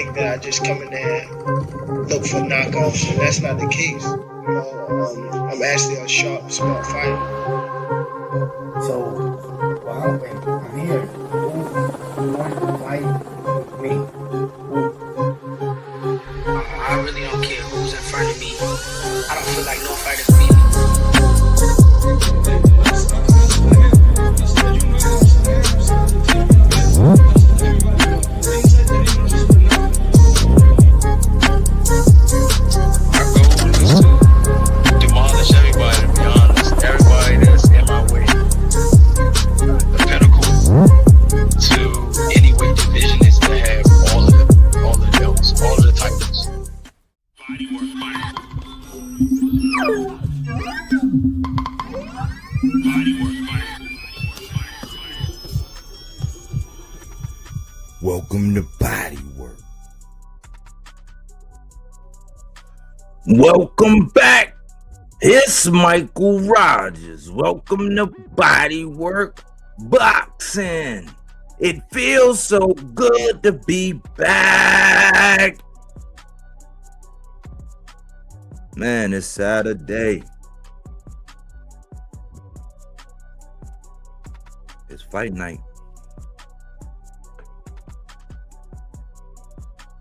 think that I just come in there and look for knockoffs, and that's not the case. I'm actually a sharp, smart fighter. So, well, I'm here. Who wanted to fight me? I really don't care who's in front of me. I don't feel like no fighters beat me. Our goal is to demolish everybody, to be honest. Everybody that's in my way. The pinnacle to any weight division is to have all of the belts, all of the titles. Welcome to Bodywork. Welcome back. It's Michael Rogers. Welcome to Bodywork Boxing. It feels so good to be back. Man, it's Saturday. It's fight night.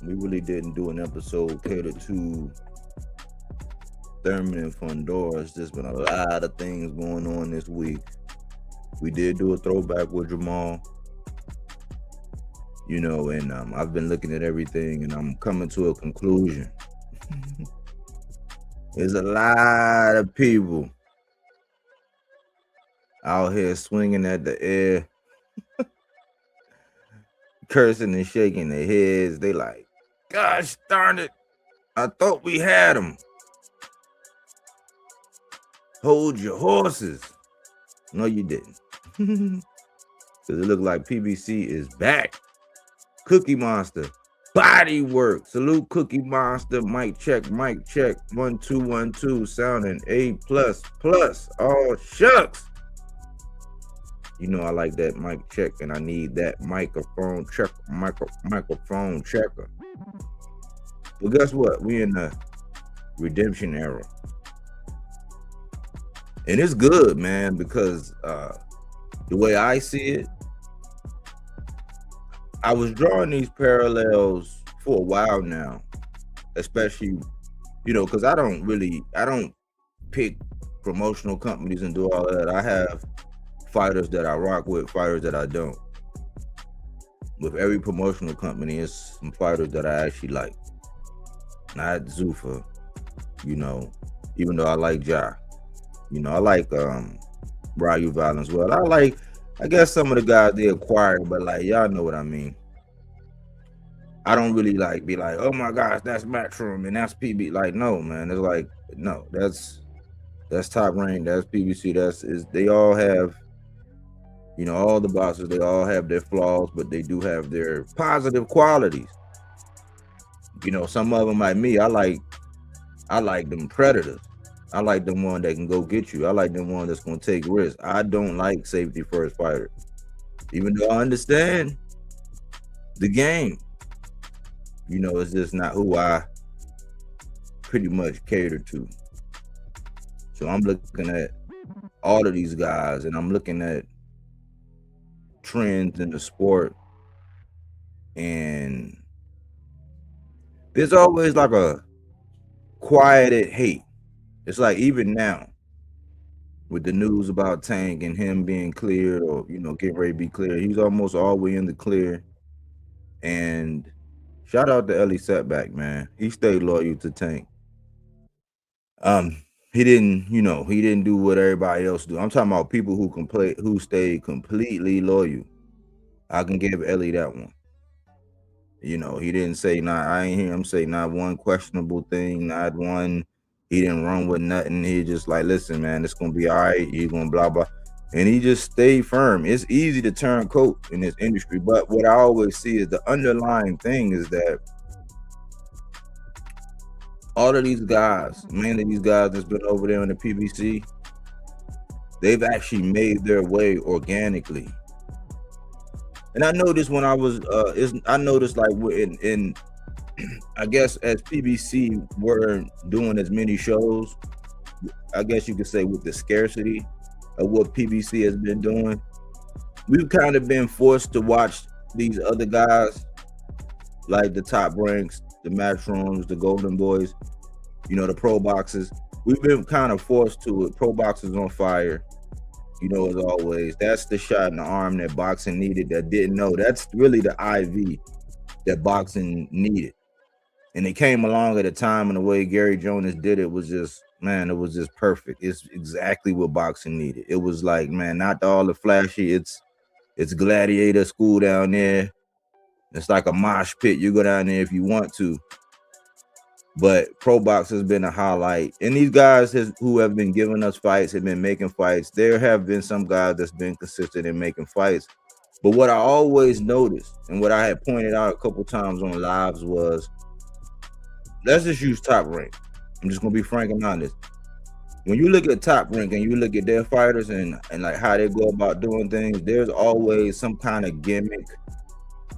We really didn't do an episode catered to Thurman and Fundora. There's just been a lot of things going on this week. We did do a throwback with Jamal. And I've been looking at everything and I'm coming to a conclusion. There's a lot of people out here swinging at the air, cursing and shaking their heads. They like, gosh darn it, I thought we had them. Hold your horses. No, you didn't. Because it looked like PBC is back. Cookie Monster, Bodywork. Salute Cookie Monster. Mic check. 1 2 1 2. Sounding A++. Oh shucks. I like that mic check, and I need that microphone checker. Microphone checker. Well, guess what? We in the redemption era. And it's good, man, because the way I see it, I was drawing these parallels for a while now, especially, because I don't pick promotional companies and do all that. I have fighters that I rock with, fighters that I don't. With every promotional company, it's some fighters that I actually like. Not Zuffa, even though I like Ja. I like Ryu Violence. Well, I guess some of the guys they acquired, but y'all know what I mean. I don't really be like, oh my gosh, that's Matchroom and that's PB. No, man. It's no, that's Top Rank, that's PBC, they all have, all the bosses, they all have their flaws, but they do have their positive qualities. Some of them like me, I like them predators. I like them one that can go get you. I like them one that's gonna take risks. I don't like safety first fighters, even though I understand the game. It's just not who I pretty much cater to. So I'm looking at all of these guys, and I'm looking at trends in the sport, and there's always a quieted hate. It's even now with the news about Tank and him being cleared or, getting ready to be cleared, he's almost all the way in the clear. And shout out to Ellie Setback, man. He stayed loyal to Tank. He didn't do what everybody else do. I'm talking about people who stayed completely loyal. I can give Ellie that one. He didn't say I ain't hear him say not one questionable thing, not one. He didn't run with nothing. He just listen, man, it's gonna be all right. You're gonna blah blah, and he just stayed firm. It's easy to turn coat in this industry, but what I always see is the underlying thing is that all of these guys, mainly these guys that's been over there in the PBC, they've actually made their way organically. And I noticed when I was, I noticed in I guess as PBC weren't doing as many shows, I guess you could say with the scarcity of what PBC has been doing, we've kind of been forced to watch these other guys like the Top Ranks, the Matrons, the Golden Boys, you know, the Pro Boxers. We've been kind of forced to it. Pro Boxers on fire, you know, as always. That's the shot in the arm that boxing needed that didn't know. That's really the IV that boxing needed. And it came along at a time, and the way Gary Jonas did it was just, man, it was just perfect. It's exactly what boxing needed. It was like, man, not all the flashy. It's gladiator school down there. It's like a mosh pit. You go down there if you want to. But Pro Box has been a highlight. And these guys who have been giving us fights have been making fights. There have been some guys that's been consistent in making fights. But what I always noticed, and what I had pointed out a couple times on lives was, let's just use Top Rank. I'm just gonna be frank and honest. When you look at Top Rank and you look at their fighters and like how they go about doing things, there's always some kind of gimmick,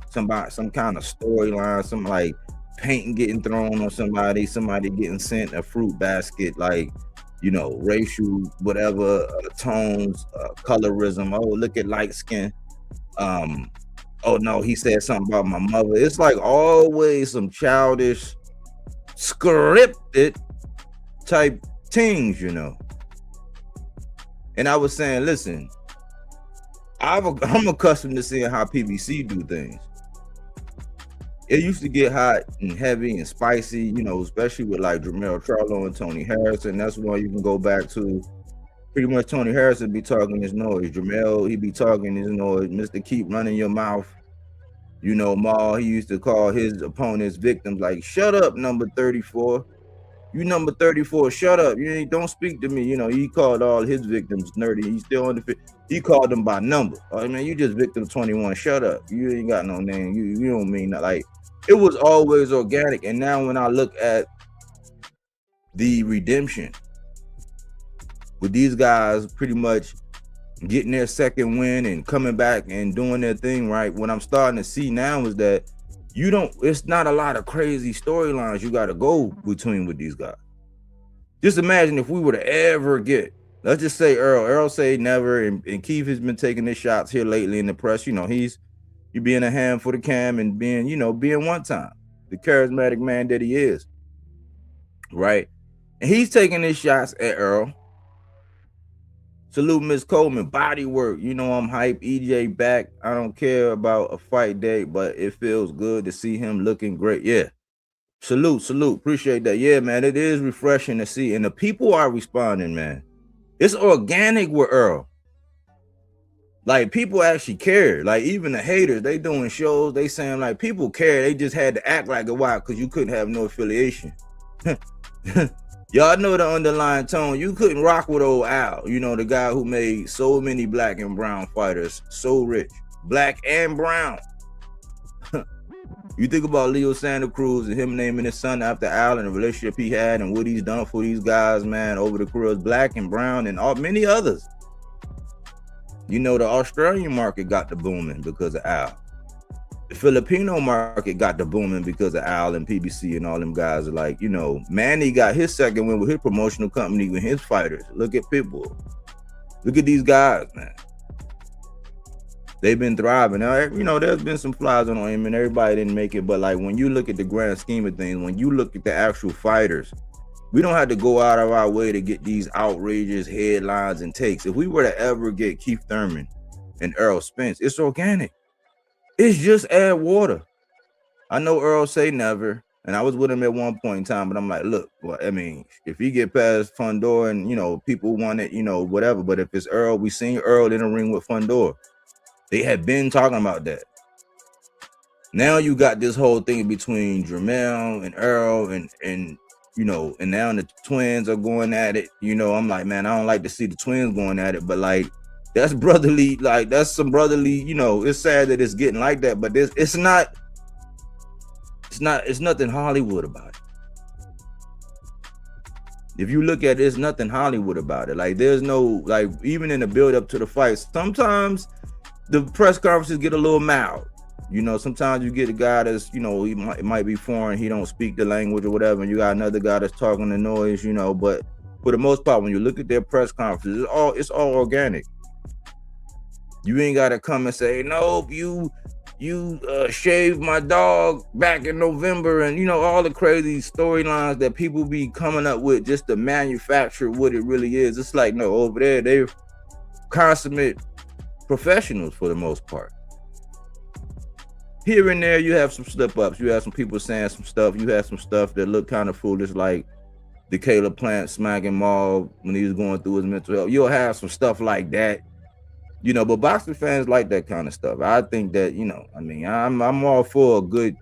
some kind of storyline, some like paint getting thrown on somebody getting sent a fruit basket, like, you know, racial whatever tones, colorism. Oh, look at light skin. Oh no, he said something about my mother. It's like always some childish, scripted type things, you know. And I was saying, listen, I'm accustomed to seeing how PBC do things. It used to get hot and heavy and spicy, you know, especially with like Jamel Charlo and Tony Harrison. That's one you can go back to. Pretty much Tony Harrison be talking his noise. Jamel, he be talking his noise. Mr. Keep Running Your Mouth. You know, Maul, he used to call his opponents victims, like, shut up, number 34. You number 34, shut up. You don't speak to me. You know, he called all his victims nerdy. He's still on the he called them by number. I mean, you just victim 21. Shut up. You ain't got no name. You don't mean that. Like, it was always organic. And now when I look at the redemption with these guys pretty much getting their second win and coming back and doing their thing right, what I'm starting to see now is that it's not a lot of crazy storylines you got to go between with these guys. Just imagine if we were to ever get, let's just say Earl say never, and Keith has been taking his shots here lately in the press. You know, you being a hand for the cam and being one time, the charismatic man that he is, right? And he's taking his shots at Earl. Salute Miss Coleman, Bodywork. You know I'm hype. EJ back. I don't care about a fight date, but it feels good to see him looking great. Yeah. Salute. Appreciate that. Yeah, man. It is refreshing to see. And the people are responding, man. It's organic with Earl. Like, people actually care. Like, even the haters, they doing shows. They saying, like, people care. They just had to act like a while because you couldn't have no affiliation. Y'all know the underlying tone. You couldn't rock with old Al, you know, the guy who made so many black and brown fighters so rich. Black and brown. You think about Leo Santa Cruz and him naming his son after Al and the relationship he had and what he's done for these guys, man, over the careers, black and brown and many others. You know, the Australian market got the booming because of Al. The Filipino market got the booming because of Al and PBC and all them guys. Are like, you know, Manny got his second win with his promotional company with his fighters. Look at Pitbull. Look at these guys, man. They've been thriving. Now, you know, there's been some flies on him and everybody didn't make it. But like, when you look at the grand scheme of things, when you look at the actual fighters, we don't have to go out of our way to get these outrageous headlines and takes. If we were to ever get Keith Thurman and Earl Spence, it's organic. It's just add water. I know Earl say never, and I was with him at one point in time, but I'm like, look, well, I mean, if he get past Fundora and, you know, people want it, you know, whatever, but if it's Earl, we seen Earl in a ring with Fundora. They had been talking about that. Now you got this whole thing between Jamel and Earl and you know, and now the twins are going at it. You know, I'm like, man, I don't like to see the twins going at it, but like, that's brotherly, like that's some brotherly, you know, it's sad that it's getting like that, but it's nothing Hollywood about it. If you look at it, there's nothing Hollywood about it. Like, there's no, like, even in the build up to the fights, sometimes the press conferences get a little mild. You know, sometimes you get a guy that's, you know, it might be foreign, he don't speak the language or whatever, and you got another guy that's talking the noise, you know. But for the most part, when you look at their press conferences, it's all organic. You ain't got to come and say, nope, you shaved my dog back in November, and you know, all the crazy storylines that people be coming up with just to manufacture what it really is. It's like, no, over there they're consummate professionals for the most part. Here and there you have some slip-ups, you have some people saying some stuff, you have some stuff that look kind of foolish, like the Caleb Plant smacking Maul when he was going through his mental health. You'll have some stuff like that. You know, but boxing fans like that kind of stuff. I think that, you know, I mean, I'm all for a good,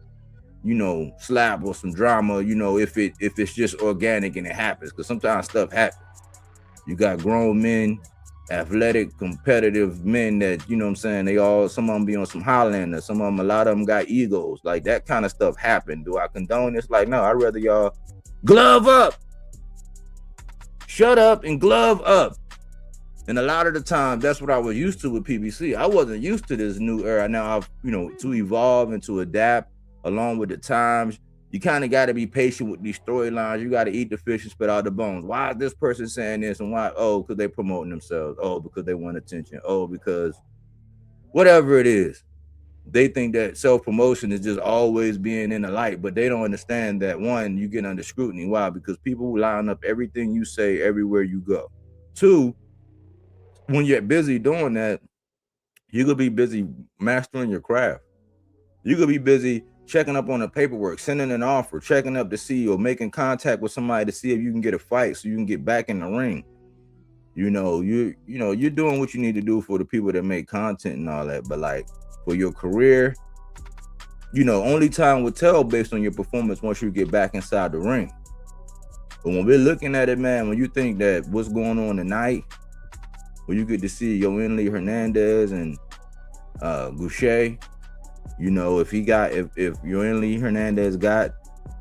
you know, slap or some drama, you know, if it's just organic and it happens, because sometimes stuff happens. You got grown men, athletic, competitive men that, you know what I'm saying, some of them be on some Highlander, some of them, a lot of them got egos. Like, that kind of stuff happened. Do I condone this? Like, no, I'd rather y'all glove up. Shut up and glove up. And a lot of the time, that's what I was used to with PBC. I wasn't used to this new era. Now, I've, you know, to evolve and to adapt along with the times, you kind of got to be patient with these storylines. You got to eat the fish and spit out the bones. Why is this person saying this? And why? Oh, because they're promoting themselves. Oh, because they want attention. Oh, because whatever it is. They think that self-promotion is just always being in the light, but they don't understand that, one, you get under scrutiny. Why? Because people line up everything you say everywhere you go. Two, when you're busy doing that, you could be busy mastering your craft. You could be busy checking up on the paperwork, sending an offer, checking up to see, or making contact with somebody to see if you can get a fight so you can get back in the ring. You know, you're doing what you need to do for the people that make content and all that. But like for your career, you know, only time will tell based on your performance once you get back inside the ring. But when we're looking at it, man, when you think that what's going on tonight, when you get to see Yoeli Hernandez and Goucher, you know, if Yoeli Hernandez got,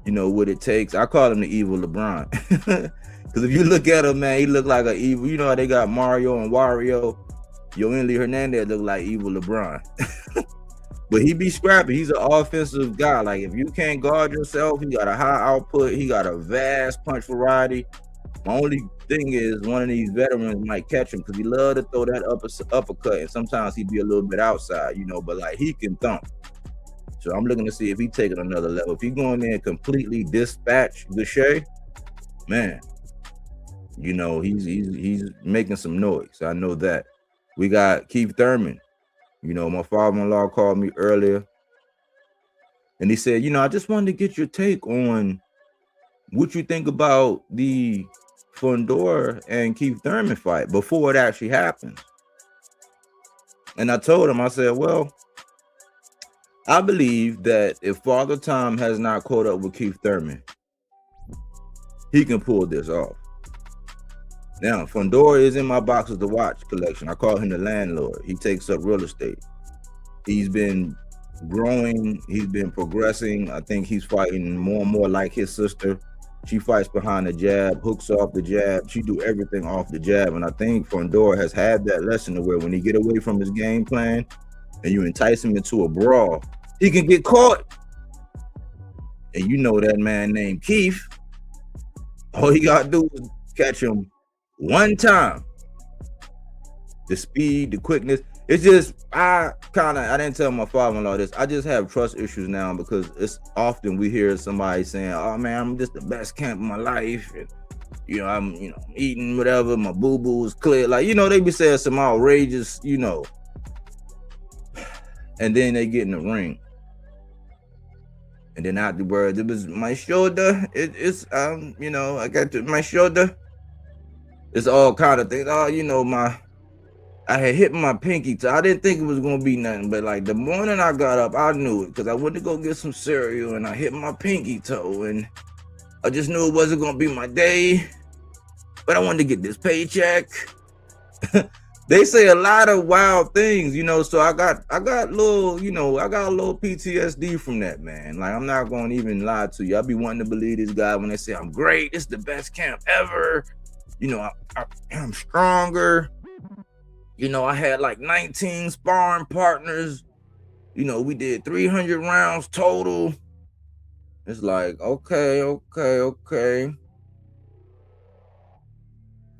you know, what it takes, I call him the evil LeBron. Because if you look at him, man, he look like an evil, you know how they got Mario and Wario? Yoeli Hernandez look like evil LeBron. But he be scrappy. He's an offensive guy. Like, if you can't guard yourself, he got a high output. He got a vast punch variety. My only thing is one of these veterans might catch him because he love to throw that uppercut, and sometimes he be a little bit outside, you know, but like he can thump. So I'm looking to see if he take it another level. If he go in there and completely dispatch Goucher, man, you know, he's making some noise. I know that. We got Keith Thurman. You know, my father-in-law called me earlier and he said, you know, I just wanted to get your take on what you think about the Fundora and Keith Thurman fight before it actually happens. And I told him, I said, well, I believe that if Father Time has not caught up with Keith Thurman, he can pull this off. Now, Fundora is in my boxes to watch collection. I call him the landlord. He takes up real estate. He's been growing. He's been progressing. I think he's fighting more and more like his sister. She fights behind the jab, hooks off the jab. She do everything off the jab. And I think Fundora has had that lesson to where when he get away from his game plan and you entice him into a brawl, he can get caught. And you know that man named Keith, all he got to do is catch him one time. The speed, the quickness. It's just, I didn't tell my father-in-law this. I just have trust issues now because it's often we hear somebody saying, oh man, I'm just the best camp of my life. And, you know, I'm eating whatever, my boo-boo is clear. Like, you know, they be saying some outrageous, you know. And then they get in the ring. And then afterwards, it was my shoulder. It's you know, I got to my shoulder. It's all kind of things. Oh, you know, I had hit my pinky toe. I didn't think it was gonna be nothing, but like the morning I got up, I knew it because I went to go get some cereal and I hit my pinky toe, and I just knew it wasn't gonna be my day. But I wanted to get this paycheck. They say a lot of wild things, you know. So I got little, you know, I got a little PTSD from that, man. Like, I'm not gonna even lie to you. I be wanting to believe this guy when they say I'm great. It's the best camp ever. You know, I'm stronger. You know, I had like 19 sparring partners. you know, we did 300 rounds total. It's like, okay.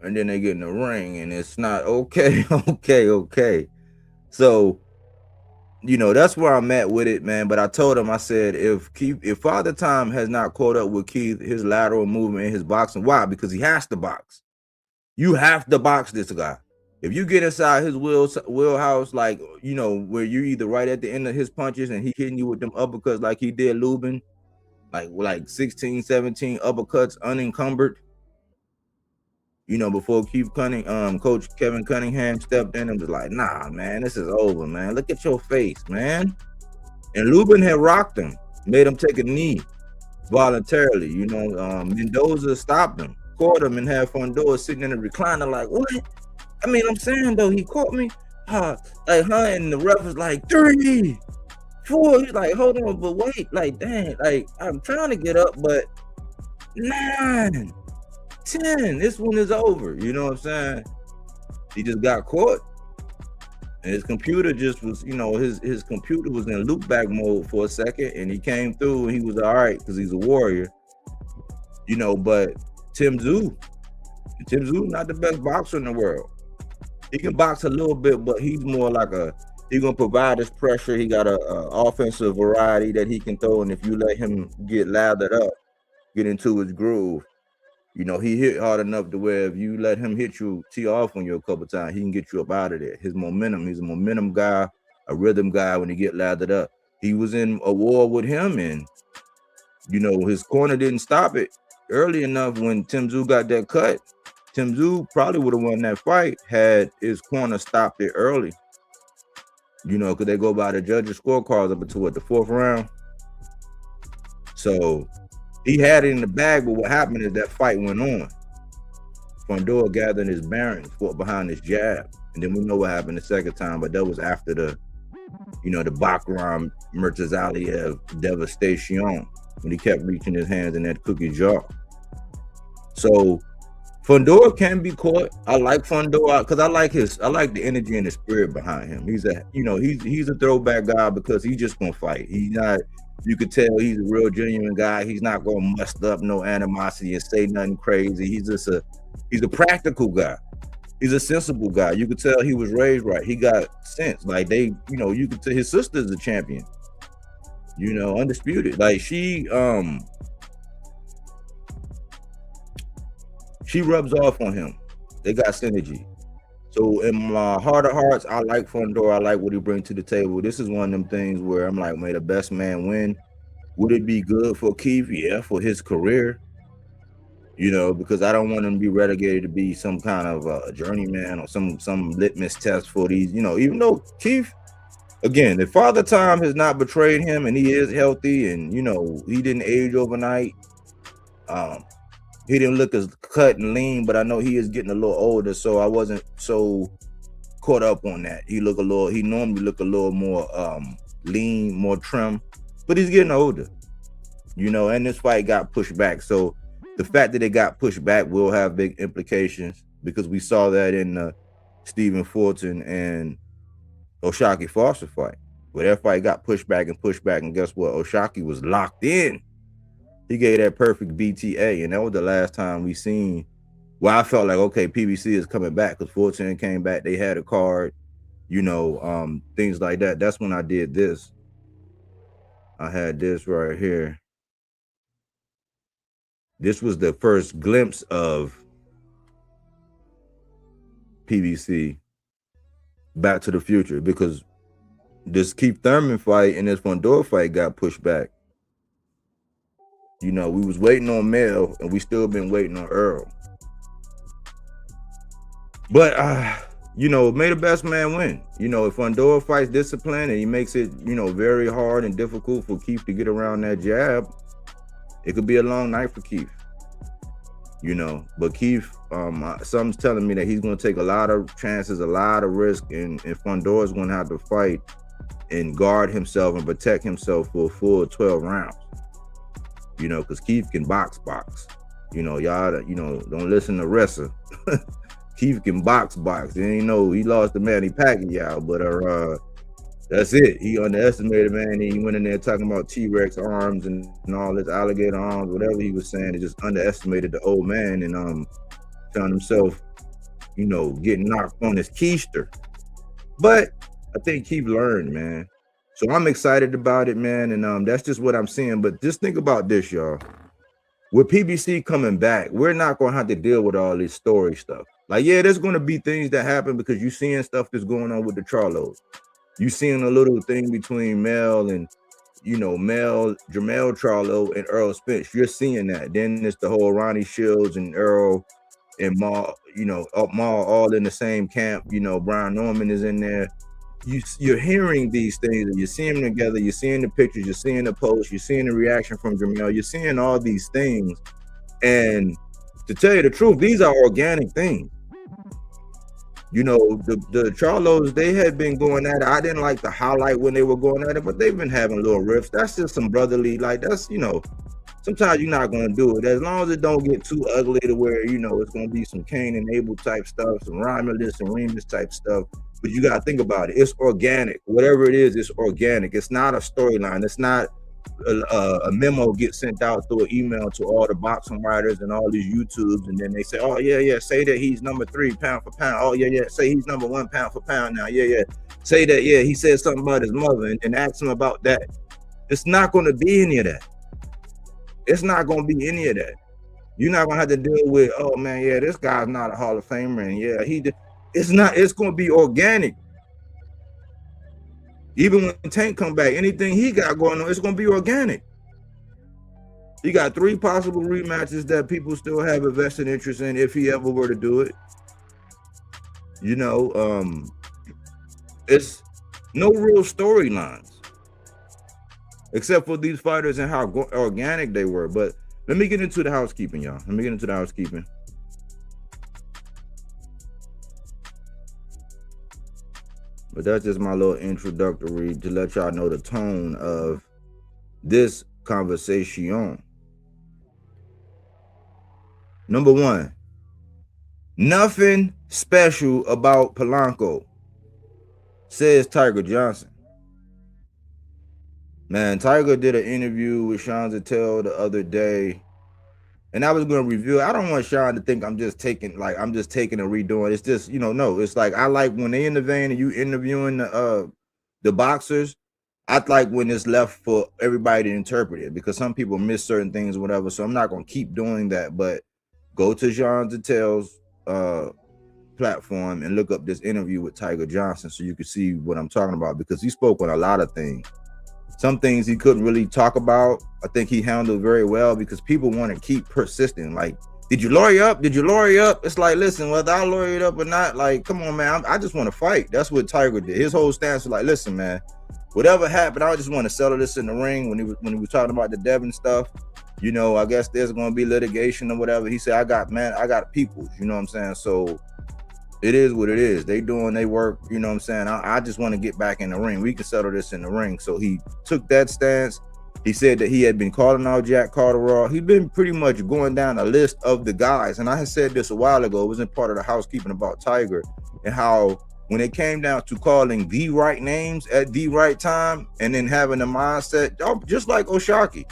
And then they get in the ring and it's not okay. So, you know, that's where I'm at with it, man. But I told him, I said, if Father Time has not caught up with Keith, his lateral movement in his boxing, why? Because he has to box. You have to box this guy. If you get inside his wheelhouse, like, you know, where you're either right at the end of his punches and he hitting you with them uppercuts like he did Lubin, like 16, 17 uppercuts unencumbered, you know, before Coach Kevin Cunningham stepped in and was like, nah, man, this is over, man. Look at your face, man. And Lubin had rocked him, made him take a knee voluntarily. You know, Mendoza stopped him, caught him, and had Fundora sitting in the recliner like, what? I mean, I'm saying, though, he caught me. And the ref was like, 3, 4. He's like, hold on, but wait, like, dang, like, I'm trying to get up, but 9, 10, this one is over. You know what I'm saying? He just got caught. And his computer just was, you know, his computer was in loop back mode for a second, and he came through and he was all right because he's a warrior. You know, but Tim Tszyu not the best boxer in the world. He can box a little bit, but he's more like he's gonna provide his pressure. He got a offensive variety that he can throw, and if you let him get lathered up, get into his groove, you know, he hit hard enough to where if you let him hit you, tee off on you a couple times, he can get you up out of there. His momentum, he's a momentum guy, a rhythm guy when he get lathered up. He was in a war with him, and, you know, his corner didn't stop it early enough. When Tim Tszyu got that cut, Tim Tszyu probably would have won that fight had his corner stopped it early. You know, because they go by the judges' scorecards up until the 4th round. So he had it in the bag, but what happened is that fight went on. Fundora gathered his bearings, fought behind his jab, and then we know what happened the second time, but that was after the Bakram Murtazaliev devastation, when he kept reaching his hands in that cookie jar. So Fundora can be caught. I like Fundora because I like the energy and the spirit behind him. He's a throwback guy because he's just gonna fight. He's not, you could tell he's a real genuine guy. He's not gonna muster up no animosity and say nothing crazy. He's a practical guy. He's a sensible guy. You could tell he was raised right. He got sense. Like you could tell his sister's a champion. You know, undisputed. Like she rubs off on him. They got synergy. So in my heart of hearts, I like Fundora. I like what he brings to the table. This is one of them things where I'm like, may the best man win. Would it be good for Keith? Yeah, for his career. You know, because I don't want him to be relegated to be some kind of a journeyman or some litmus test for these, you know, even though Keith, again, if Father Time has not betrayed him and he is healthy and, you know, he didn't age overnight, he didn't look as cut and lean, but I know he is getting a little older, so I wasn't so caught up on that. He normally look a little more lean, more trim, but he's getting older, you know, and this fight got pushed back. So the fact that it got pushed back will have big implications because we saw that in the Stephen Fulton and Oshaki Foster fight, where that fight got pushed back, and guess what? Oshaki was locked in. He gave that perfect BTA, and that was the last time we seen. Well, I felt like, okay, PBC is coming back because Fulton came back. They had a card, you know, things like that. That's when I did this. I had this right here. This was the first glimpse of PBC Back to the Future because this Keith Thurman fight and this Fundora fight got pushed back. You know, we was waiting on Mel and we still been waiting on Earl. But, you know, may the best man win. You know, if Fundora fights discipline and he makes it, you know, very hard and difficult for Keith to get around that jab, it could be a long night for Keith. You know, but Keith, something's telling me that he's going to take a lot of chances, a lot of risk, and Fundora's going to have to fight and guard himself and protect himself for a full 12 rounds. You know, because Keith can box. You know, y'all, you know, don't listen to Ressa. Keith can box. And you know, he lost to Manny Pacquiao, but That's it. He underestimated, man. He went in there talking about T-Rex arms and all this alligator arms, whatever he was saying. He just underestimated the old man and found himself, getting knocked on his keister. But I think Keith learned, man. So I'm excited about it, man. And that's just what I'm seeing. But just think about this, y'all. With PBC coming back, we're not going to have to deal with all this story stuff. Like, yeah, there's going to be things that happen because you're seeing stuff that's going on with the Charlos. You seeing a little thing between Mel and, Jamel Charlo and Earl Spence. You're seeing that. Then it's the whole Ronnie Shields and Earl and Ma, Ma all in the same camp. Brian Norman is in there. You're hearing these things and you're seeing them together. You're seeing the pictures. You're seeing the posts. You're seeing the reaction from Jamel. You're seeing all these things. And to tell you the truth, these are organic things. The Charlos, they had been going at it. I didn't like the highlight when they were going at it, but they've been having little riffs. That's just some brotherly, like that's, sometimes you're not going to do it. As long as it don't get too ugly to where, it's going to be some Cain and Abel type stuff, some Romulus and Remus type stuff. But you got to think about it. It's organic. Whatever it is, it's organic. It's not a storyline. It's not a memo gets sent out through an email to all the boxing writers and all these YouTubes, and then they say, oh yeah, say that he's number 3 pound for pound. Oh yeah, say he's number 1 pound for pound now. Yeah, say that, yeah, he said something about his mother, and then ask him about that. It's not going to be any of that. It's not going to be any of that. You're not going to have to deal with, oh man, yeah, this guy's not a Hall of Famer, and yeah, he did. It's not. It's going to be organic. Even when Tank come back, anything he got going on, it's going to be organic. He got 3 possible rematches that people still have a vested interest in if he ever were to do it. It's no real storylines except for these fighters and how organic they were. But let me get into the housekeeping, y'all. Let me get into the housekeeping. But that's just my little introductory to let y'all know the tone of this conversation. Number 1, nothing special about Polanco, says Tiger Johnson. Man, Tiger did an interview with Sean Zattel the other day, and I was going to review it. I don't want Sean to think I'm just taking and redoing. It's just, no, it's like I like when they in the vein and you interviewing the boxers. I like when it's left for everybody to interpret it because some people miss certain things or whatever. So I'm not going to keep doing that. But go to Sean Zattel's platform and look up this interview with Tiger Johnson so you can see what I'm talking about, because he spoke on a lot of things. Some things he couldn't really talk about, I think he handled very well, because people want to keep persisting. Like, did you lawyer up? Did you lawyer up? It's like, listen, whether I lawyered up or not, like, come on, man. I just want to fight. That's what Tiger did. His whole stance was like, listen, man, whatever happened, I just want to settle this in the ring. When he was talking about the Devin stuff, I guess there's going to be litigation or whatever. He said, I got people, you know what I'm saying? So it is what it is. They doing their work, you know what I'm saying? I just want to get back in the ring. We can settle this in the ring. So he took that stance. He said that he had been calling out Jack Carter. He'd been pretty much going down a list of the guys. And I had said this a while ago. It was in part of the housekeeping about Tiger, and how when it came down to calling the right names at the right time and then having the mindset, just like O'Shaquie.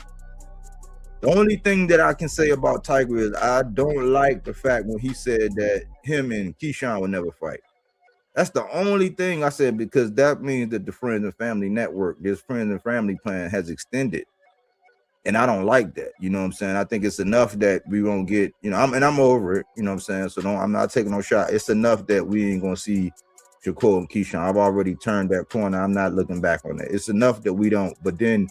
The only thing that I can say about Tiger is I don't like the fact when he said that him and Keyshawn would never fight. That's the only thing I said, because that means that the Friends and Family Network, this Friends and Family plan, has extended. And I don't like that. You know what I'm saying? I think it's enough that we won't get, I'm over it. You know what I'm saying? So I'm not taking no shot. It's enough that we ain't going to see Shakur and Keyshawn. I've already turned that corner. I'm not looking back on that. It's enough that we don't. But then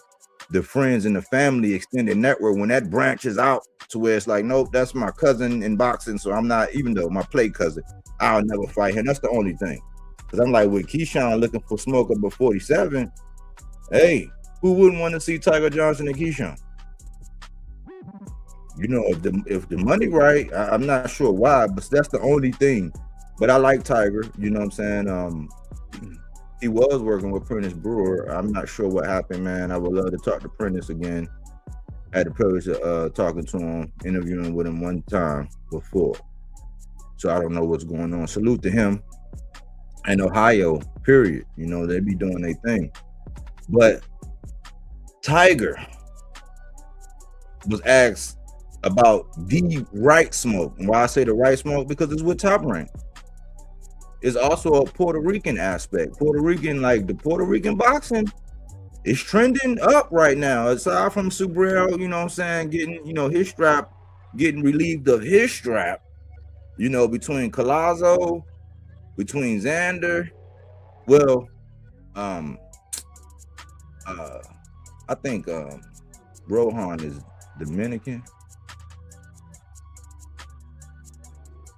the Friends and the Family extended network, when that branches out to where it's like, nope, that's my cousin in boxing, so I'm not, even though my play cousin, I'll never fight him. That's the only thing. Because I'm like, with Keyshawn looking for smoke up at 47, hey, who wouldn't want to see Tiger Johnson and Keyshawn? If the money right, I'm not sure why, but that's the only thing. But I like Tiger, you know what I'm saying? He was working with Prentice Brewer. I'm not sure what happened, man. I would love to talk to Prentice again. I had the privilege of talking to him, interviewing with him one time before. So I don't know what's going on. Salute to him. And Ohio period. You know, they be doing their thing. But Tiger was asked about the right smoke. And why I say the right smoke, because it's with Top Rank. It's also a Puerto Rican aspect. Puerto Rican, like the Puerto Rican boxing is trending up right now. Aside from Subriel, you know what I'm saying, getting, you know, his strap, getting relieved of his strap, you know, between Collazo, between Xander. Well, I think Rohan is Dominican.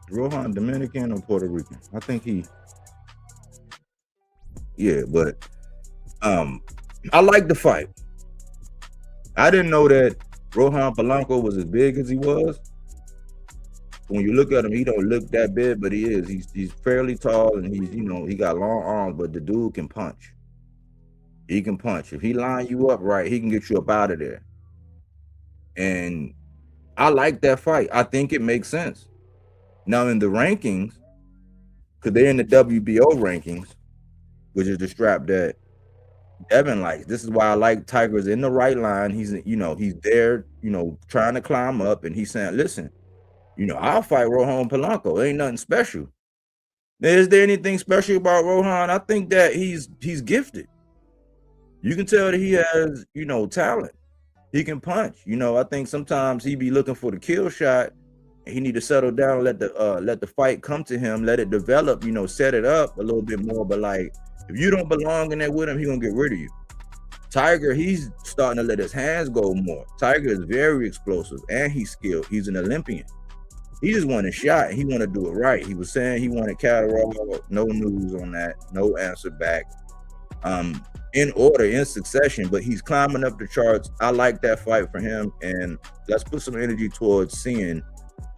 Rohan Dominican or Puerto Rican? I think he. Yeah, but I like the fight. I didn't know that Rohan Polanco was as big as he was. When you look at him, he don't look that big, but he is. He's fairly tall, and he's, you know, he got long arms, but the dude can punch. He can punch. If he line you up right, he can get you up out of there. And I like that fight. I think it makes sense. Now in the rankings, because they're in the WBO rankings, which is the strap that Devin likes. This is why I like Tiger's in the right line. He's, you know, he's there, you know, trying to climb up, and he's saying, listen, you know, I'll fight Rohan Polanco. Ain't nothing special. Is there anything special about Rohan? I think that he's gifted. You can tell that he has, you know, talent. He can punch. You know, I think sometimes he be looking for the kill shot. He need to settle down, let the fight come to him, let it develop, you know, set it up a little bit more. But like, if you don't belong in there with him, he gonna get rid of you. Tiger, he's starting to let his hands go more. Tiger is very explosive and he's skilled. He's an Olympian. He just wanted a shot. He want to do it right. He was saying he wanted Catterall. No news on that. No answer back. In order, in succession, but he's climbing up the charts. I like that fight for him, and let's put some energy towards seeing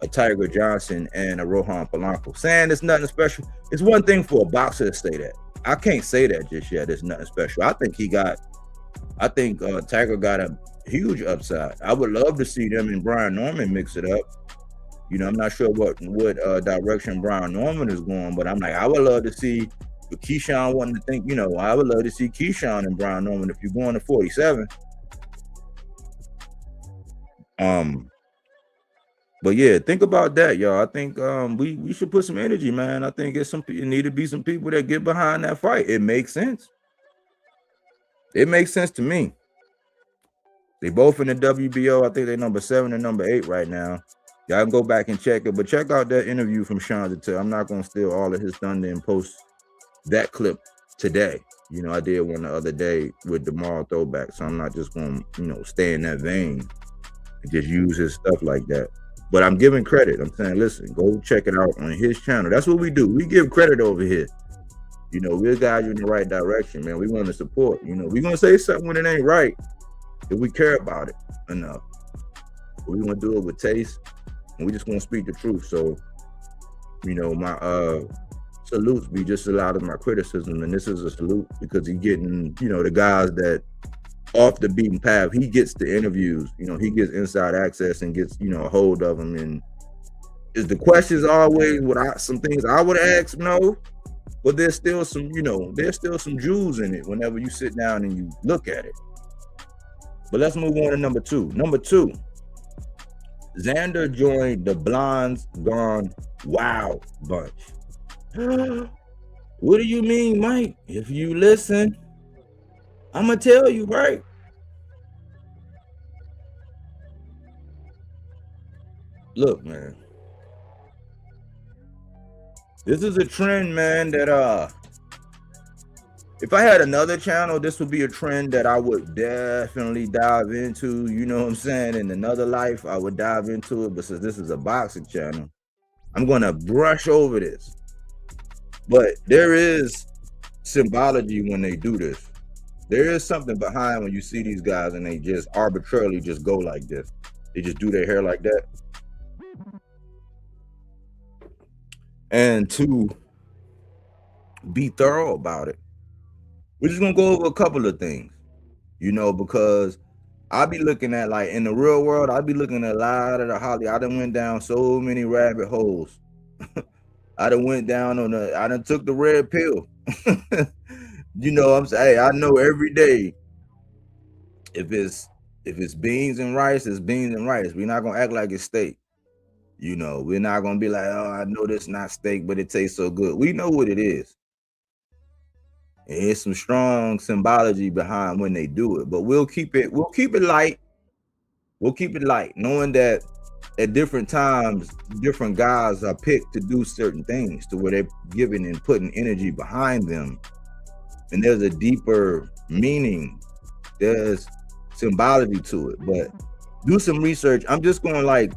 a Tiger Johnson and a Rohan Polanco. Saying it's nothing special. It's one thing for a boxer to say that. I can't say that just yet. It's nothing special. I think Tiger got a huge upside. I would love to see them and Brian Norman mix it up. You know, I'm not sure what direction Brian Norman is going, but I'm like, I would love to see Keyshawn wanting to think, you know, I would love to see Keyshawn and Brian Norman if you're going to 47. But yeah, think about that, y'all. I think we should put some energy, man. I think it need to be some people that get behind that fight. It makes sense. It makes sense to me. They both in the WBO. I think they're number 7 and number 8 right now. Y'all can go back and check it, but check out that interview from Sean Detel. I'm not gonna steal all of his thunder and post that clip today. You know, I did one the other day with DeMar Throwback, so I'm not just gonna, you know, stay in that vein and just use his stuff like that. But I'm giving credit. I'm saying, listen, go check it out on his channel. That's what we do. We give credit over here. You know, we'll guide you in the right direction, man. We want to support. You know, we're gonna say something when it ain't right if we care about it enough. But we want to do it with taste, and we just want to speak the truth. So, you know, my salutes be just a lot of my criticism, and this is a salute because he getting, you know, the guys that off the beaten path, he gets the interviews, you know, he gets inside access and gets, you know, a hold of them. And is the questions always some things I would ask? No, but there's still some, you know, there's still some jewels in it whenever you sit down and you look at it. But let's move on to number 2. Number 2, Xander joined the Blondes Gone Wild bunch. What do you mean, Mike? If you listen, I'm gonna tell you, right? Look, man, this is a trend, man, that if I had another channel, this would be a trend that I would definitely dive into. You know what I'm saying? In another life, I would dive into it, but since this is a boxing channel, I'm gonna brush over this. But there is symbology when they do this. There is something behind when you see these guys and they just arbitrarily just go like this. They just do their hair like that. And to be thorough about it, we're just gonna go over a couple of things, you know, because I be looking at, like, in the real world, I be looking at a lot of the Holly. I done went down so many rabbit holes. I done went down I done took the red pill. You know what I'm saying? Hey, I know every day if it's beans and rice, it's beans and rice. We're not gonna act like it's steak. You know, we're not gonna be like, oh, I know this not steak, but it tastes so good. We know what it is. And there's some strong symbology behind when they do it, but we'll keep it light. We'll keep it light, knowing that at different times, different guys are picked to do certain things to where they're giving and putting energy behind them. And there's a deeper meaning. There's symbology to it, but do some research. I'm just going to like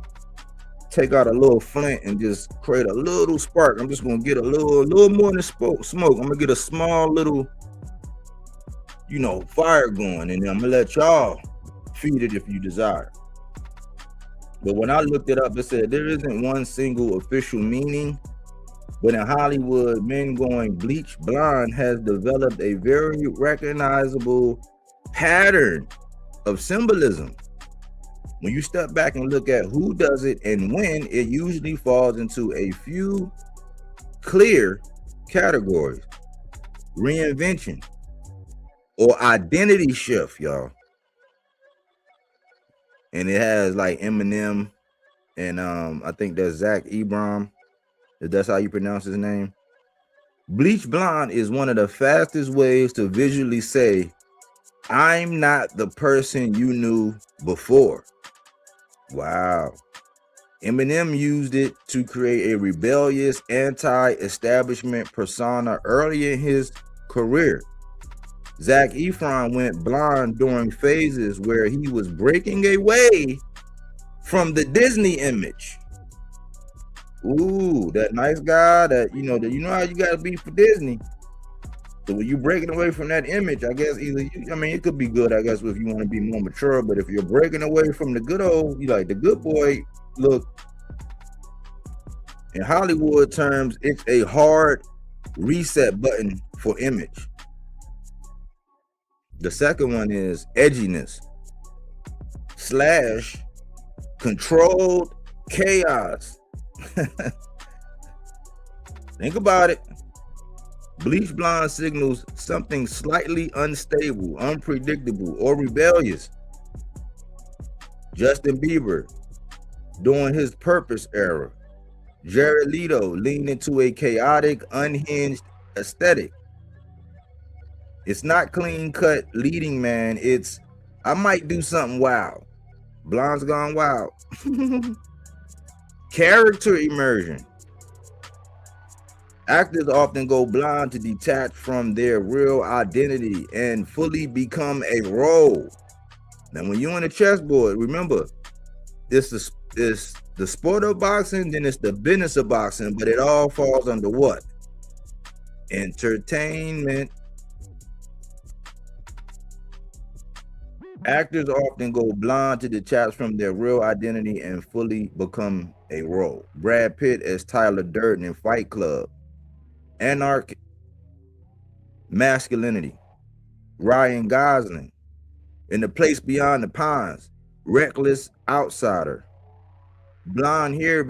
take out a little flint and just create a little spark. I'm just going to get a little more than smoke. I'm going to get a small little, you know, fire going, and then I'm going to let y'all feed it if you desire. But when I looked it up, it said there isn't one single official meaning, but in Hollywood, men going bleach blonde has developed a very recognizable pattern of symbolism. When you step back and look at who does it and when, it usually falls into a few clear categories: reinvention or identity shift, y'all. And it has like Eminem and I think that's Zach Ebron, if that's how you pronounce his name. Bleach blonde is one of the fastest ways to visually say, I'm not the person you knew before. Wow. Eminem used it to create a rebellious anti-establishment persona early in his career. Zac Efron went blonde during phases where he was breaking away from the Disney image. Ooh, that nice guy that, you know how you gotta be for Disney. So when you're breaking away from that image, I guess it could be good, I guess, if you want to be more mature, but if you're breaking away from the good old, you like the good boy look, in Hollywood terms, it's a hard reset button for image. The second one is edginess / controlled chaos. Think about it. Bleach blonde signals something slightly unstable, unpredictable, or rebellious. Justin Bieber during his Purpose era. Jared Leto leaned into a chaotic, unhinged aesthetic. It's not clean-cut leading man. It's, I might do something wild. Blonde's gone wild. Character immersion. Actors often go blonde to detach from their real identity and fully become a role. Now, when you're on a chessboard, remember, it's the sport of boxing, then it's the business of boxing, but it all falls under what? Entertainment. Actors often go blonde to detach from their real identity and fully become a role. Brad Pitt as Tyler Durden in Fight Club. Anarchic masculinity. Ryan Gosling in The Place Beyond the Pines. Reckless outsider. Blonde hair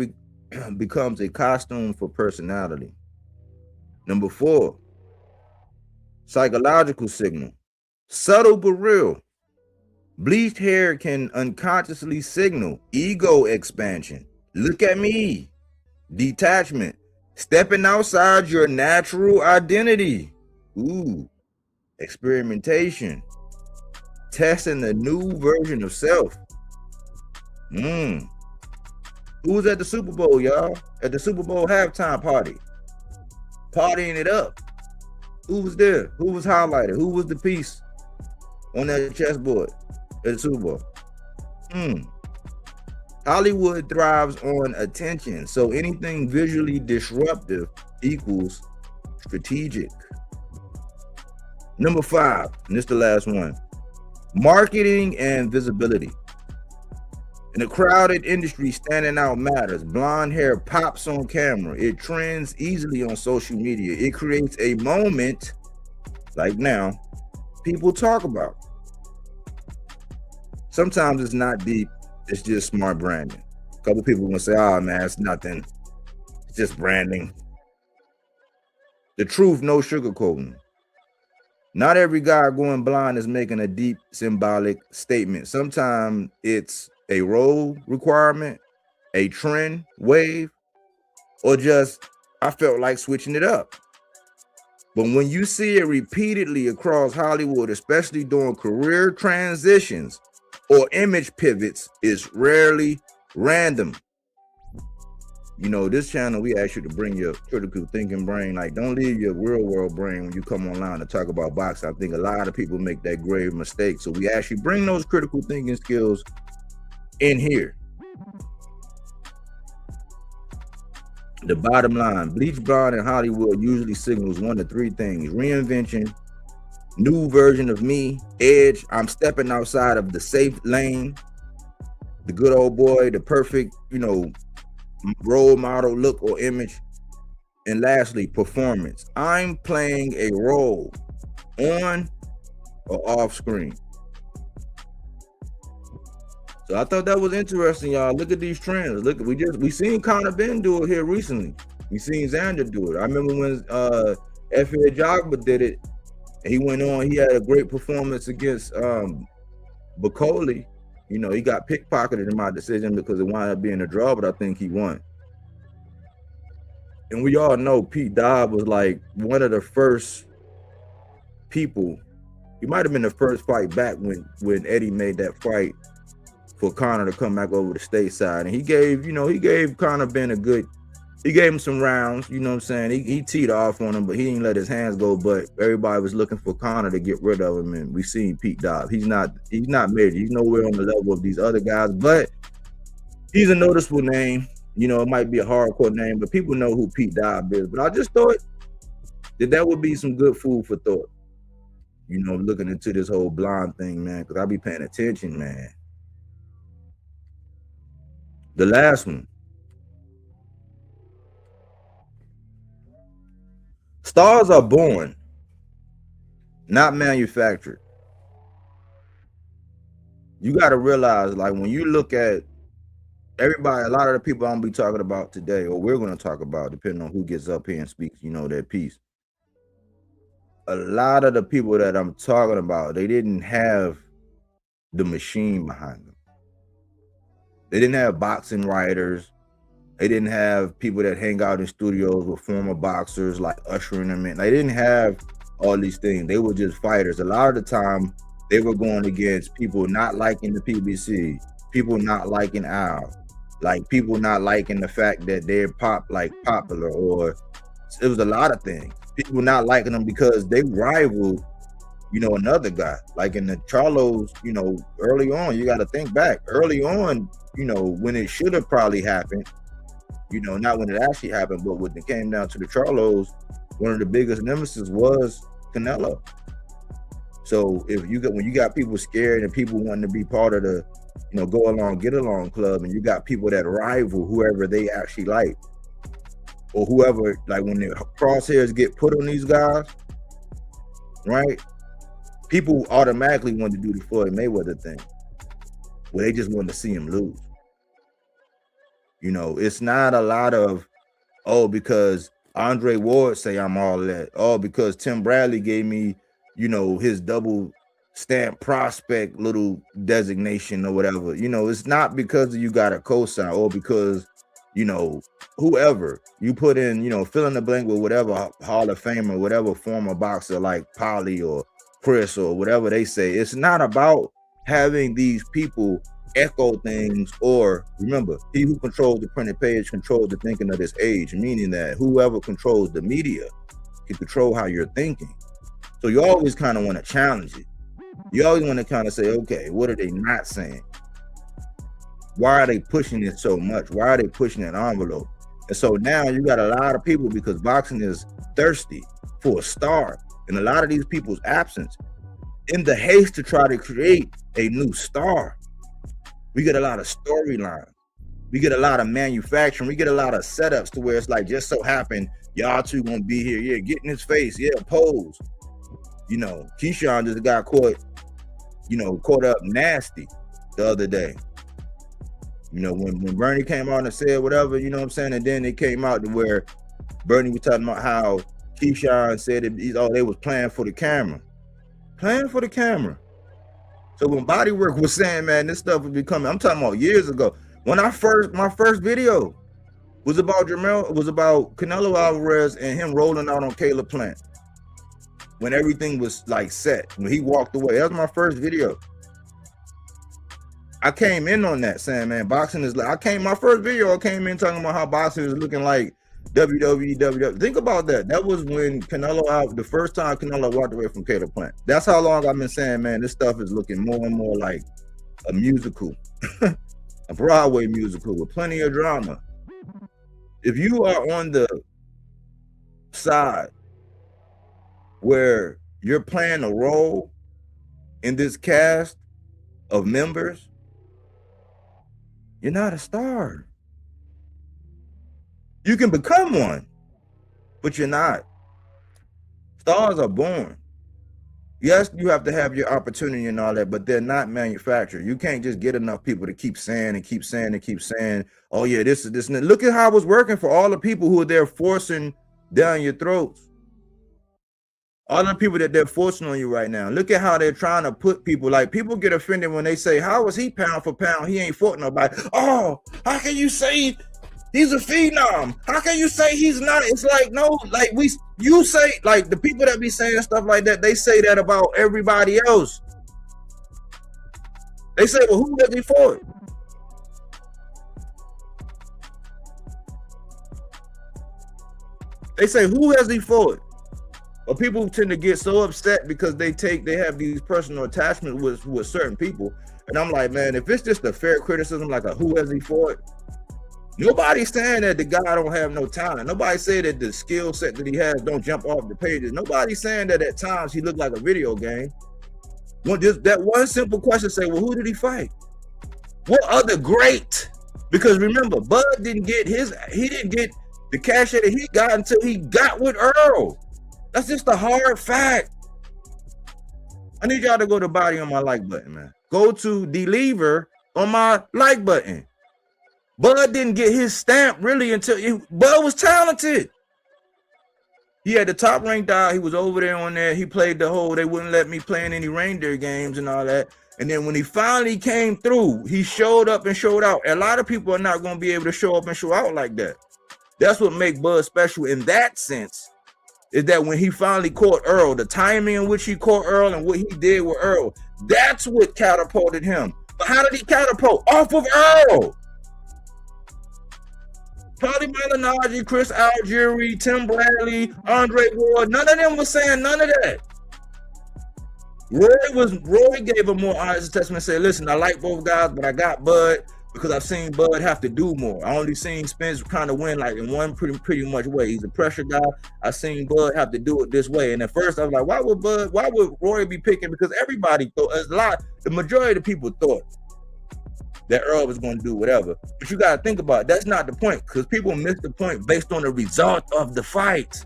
becomes a costume for personality. Number 4, psychological signal. Subtle but real. Bleached hair can unconsciously signal ego expansion. Look at me. Detachment. Stepping outside your natural identity. Ooh. Experimentation. Testing a new version of self. Who was at the Super Bowl, y'all? At the Super Bowl halftime party. Partying it up. Who was there? Who was highlighted? Who was the piece on that chessboard at the Super Bowl? Hollywood thrives on attention, so anything visually disruptive equals strategic. Number 5, and this is the last one. Marketing and visibility. In a crowded industry, standing out matters. Blonde hair pops on camera. It trends easily on social media. It creates a moment, like now, people talk about. Sometimes it's not deep. It's just smart branding. A couple people will say, oh man, it's nothing. It's just branding. The truth, no sugarcoating. Not every guy going blind is making a deep symbolic statement. Sometimes it's a role requirement, a trend wave, or just I felt like switching it up. But when you see it repeatedly across Hollywood, especially during career transitions or image pivots, it's rarely random. You know, this channel, we ask you to bring your critical thinking brain. Like, don't leave your real world brain when you come online to talk about boxing. I think a lot of people make that grave mistake. So we actually bring those critical thinking skills in here. The bottom line, bleach blonde in Hollywood usually signals 1 to 3 things: reinvention, new version of me, edge, I'm stepping outside of the safe lane, the good old boy, the perfect, you know, role model look or image. And lastly, performance. I'm playing a role on or off screen. So I thought that was interesting, y'all. Look at these trends. Look, we seen Conor Ben do it here recently. We seen Xander do it. I remember when F.A. Jogba did it, and he went on. He had a great performance against Bacoli. You know, he got pickpocketed in my decision because it wound up being a draw, but I think he won. And we all know Pete Dobb was like one of the first people. He might have been the first fight back when Eddie made that fight for Conor to come back over the stateside. And he gave Conor Ben he gave him some rounds, you know what I'm saying? He teed off on him, but he didn't let his hands go. But everybody was looking for Conor to get rid of him, and we seen Pete Dobb. He's not major. He's nowhere on the level of these other guys, but he's a noticeable name. You know, it might be a hardcore name, but people know who Pete Dobb is. But I just thought that would be some good food for thought. You know, looking into this whole blonde thing, man, because I be paying attention, man. The last one. Stars are born, not manufactured. You got to realize, like, when you look at everybody, a lot of the people I'm gonna be talking about today, or we're going to talk about, depending on who gets up here and speaks, you know, their piece. A lot of the people that I'm talking about, they didn't have the machine behind them. They didn't have boxing writers. They didn't have people that hang out in studios with former boxers, like ushering them in. They didn't have all these things. They were just fighters. A lot of the time, they were going against people not liking the PBC, people not liking Al, like people not liking the fact that they're popular, or it was a lot of things. People not liking them because they rivaled, you know, another guy. Like in the Charlos, you know, early on, you got to think back. Early on, you know, when it should have probably happened, you know, not when it actually happened, but when it came down to the Charlos, one of the biggest nemesis was Canelo. So when you got people scared and people wanting to be part of the, you know, go along, get along club, and you got people that rival whoever they actually like, or whoever, like when the crosshairs get put on these guys, right? People automatically want to do the Floyd Mayweather thing, where they just want to see him lose. You know, it's not a lot of, oh, because Andre Ward say I'm all that. Oh, because Tim Bradley gave me, you know, his double stamp prospect little designation or whatever. You know, it's not because you got a cosign, or because, you know, whoever you put in, you know, fill in the blank with whatever Hall of Famer, whatever former boxer like Polly or Chris or whatever they say. It's not about having these people echo things, or remember, he who controls the printed page controls the thinking of this age, meaning that whoever controls the media can control how you're thinking. So you always kind of want to challenge it. You always want to kind of say, okay, what are they not saying? Why are they pushing it so much? Why are they pushing that envelope? And so now you got a lot of people, because boxing is thirsty for a star, and a lot of these people's absence, in the haste to try to create a new star, we get a lot of storylines. We get a lot of manufacturing. We get a lot of setups to where it's like, just so happen y'all two gonna be here. Yeah, get in his face. Yeah, pose. You know, Keyshawn just got caught up nasty the other day. You know, when Bernie came out and said whatever, you know what I'm saying? And then it came out to where Bernie was talking about how Keyshawn said they was playing for the camera. playing for the camera. So when Bodywork was saying, man, this stuff was becoming, I'm talking about years ago. When my first video was about Canelo Alvarez and him rolling out on Caleb Plant. When everything was like set, when he walked away. That was my first video. I came in on that saying, man, boxing is like, my first video, I came in talking about how boxing is looking like WWE. Think about that. That was when the first time Canelo walked away from Caleb Plant. That's how long I've been saying, man, this stuff is looking more and more like a musical, a Broadway musical with plenty of drama. If you are on the side where you're playing a role in this cast of members, you're not a star. You can become one, but you're not. Stars are born. Yes, you have to have your opportunity and all that, but they're not manufactured. You can't just get enough people to keep saying, oh yeah, this is this. And look at how it was working for all the people who are there forcing down your throats. All the people that they're forcing on you right now. Look at how they're trying to put people, like people get offended when they say, how is he pound for pound? He ain't fought nobody. Oh, how can you say he's a phenom? How can you say he's not? It's like, no, like you say, like the people that be saying stuff like that, they say that about everybody else. They say, well, who has he fought? They say, who has he fought? But people tend to get so upset because they have these personal attachments with certain people. And I'm like, man, if it's just a fair criticism, like a who has he fought, nobody's saying that the guy don't have no talent. Nobody said that the skill set that he has don't jump off the pages. Nobody's saying that at times he looked like a video game. Well, just that one simple question, say, well, who did he fight? What other great? Because remember, Bud didn't get the cachet that he got until he got with Earl. That's just a hard fact. I need y'all to go to body on my like button, man. Go to Deliver on my like button. Bud didn't get his stamp really until Bud was talented. He had the top ranked dial. He was over there on there. He played the whole, they wouldn't let me play in any reindeer games and all that. And then when he finally came through, he showed up and showed out. A lot of people are not going to be able to show up and show out like that. That's what makes Bud special in that sense. Is that when he finally caught Earl, the timing in which he caught Earl and what he did with Earl, that's what catapulted him. But how did he catapult? Off of Earl. Paulie Malignaggi, Chris Algieri, Tim Bradley, Andre Ward, none of them was saying none of that. Roy gave a more honest assessment and said, listen, I like both guys, but I got Bud because I've seen Bud have to do more. I only seen Spence kind of win like in one pretty much way. He's a pressure guy. I seen Bud have to do it this way. And at first I was like, why would Roy be picking? Because everybody thought, the majority of the people thought that Earl was going to do whatever. But you got to think about it. That's not the point, because people miss the point based on the result of the fight.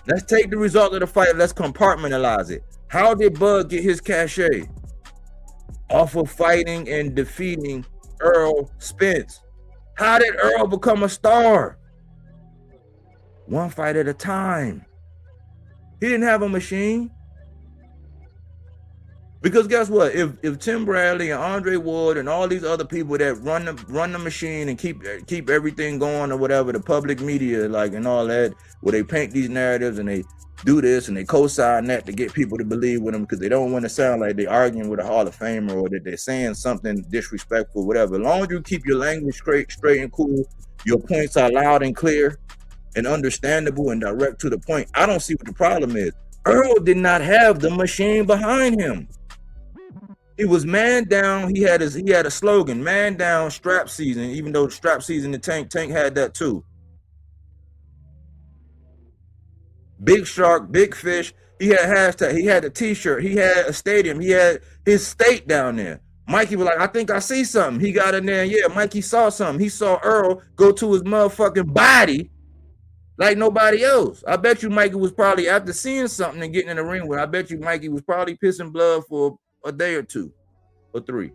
Let's take the result of the fight. Let's compartmentalize it. How did Bud get his cachet? Off of fighting and defeating Earl Spence. How did Earl become a star? One fight at a time. He didn't have a machine. Because guess what? If Tim Bradley and Andre Ward and all these other people that run the machine and keep everything going or whatever, the public media like and all that, where they paint these narratives and they do this and they co-sign that to get people to believe with them because they don't want to sound like they're arguing with a Hall of Famer or that they're saying something disrespectful, whatever. As long as you keep your language straight and cool, your points are loud and clear and understandable and direct to the point, I don't see what the problem is. Earl did not have the machine behind him. He was man down. He had a slogan, man down, strap season, even though the strap season, the Tank had that too. Big shark, big fish. He had a hashtag. He had a t-shirt. He had a stadium. He had his state down there. Mikey was like, I think I see something. He got in there. Yeah, Mikey saw something. He saw Earl go to his motherfucking body like nobody else. I bet you Mikey was probably, after seeing something and getting in the ring with, I bet you Mikey was probably pissing blood for a day or two or three.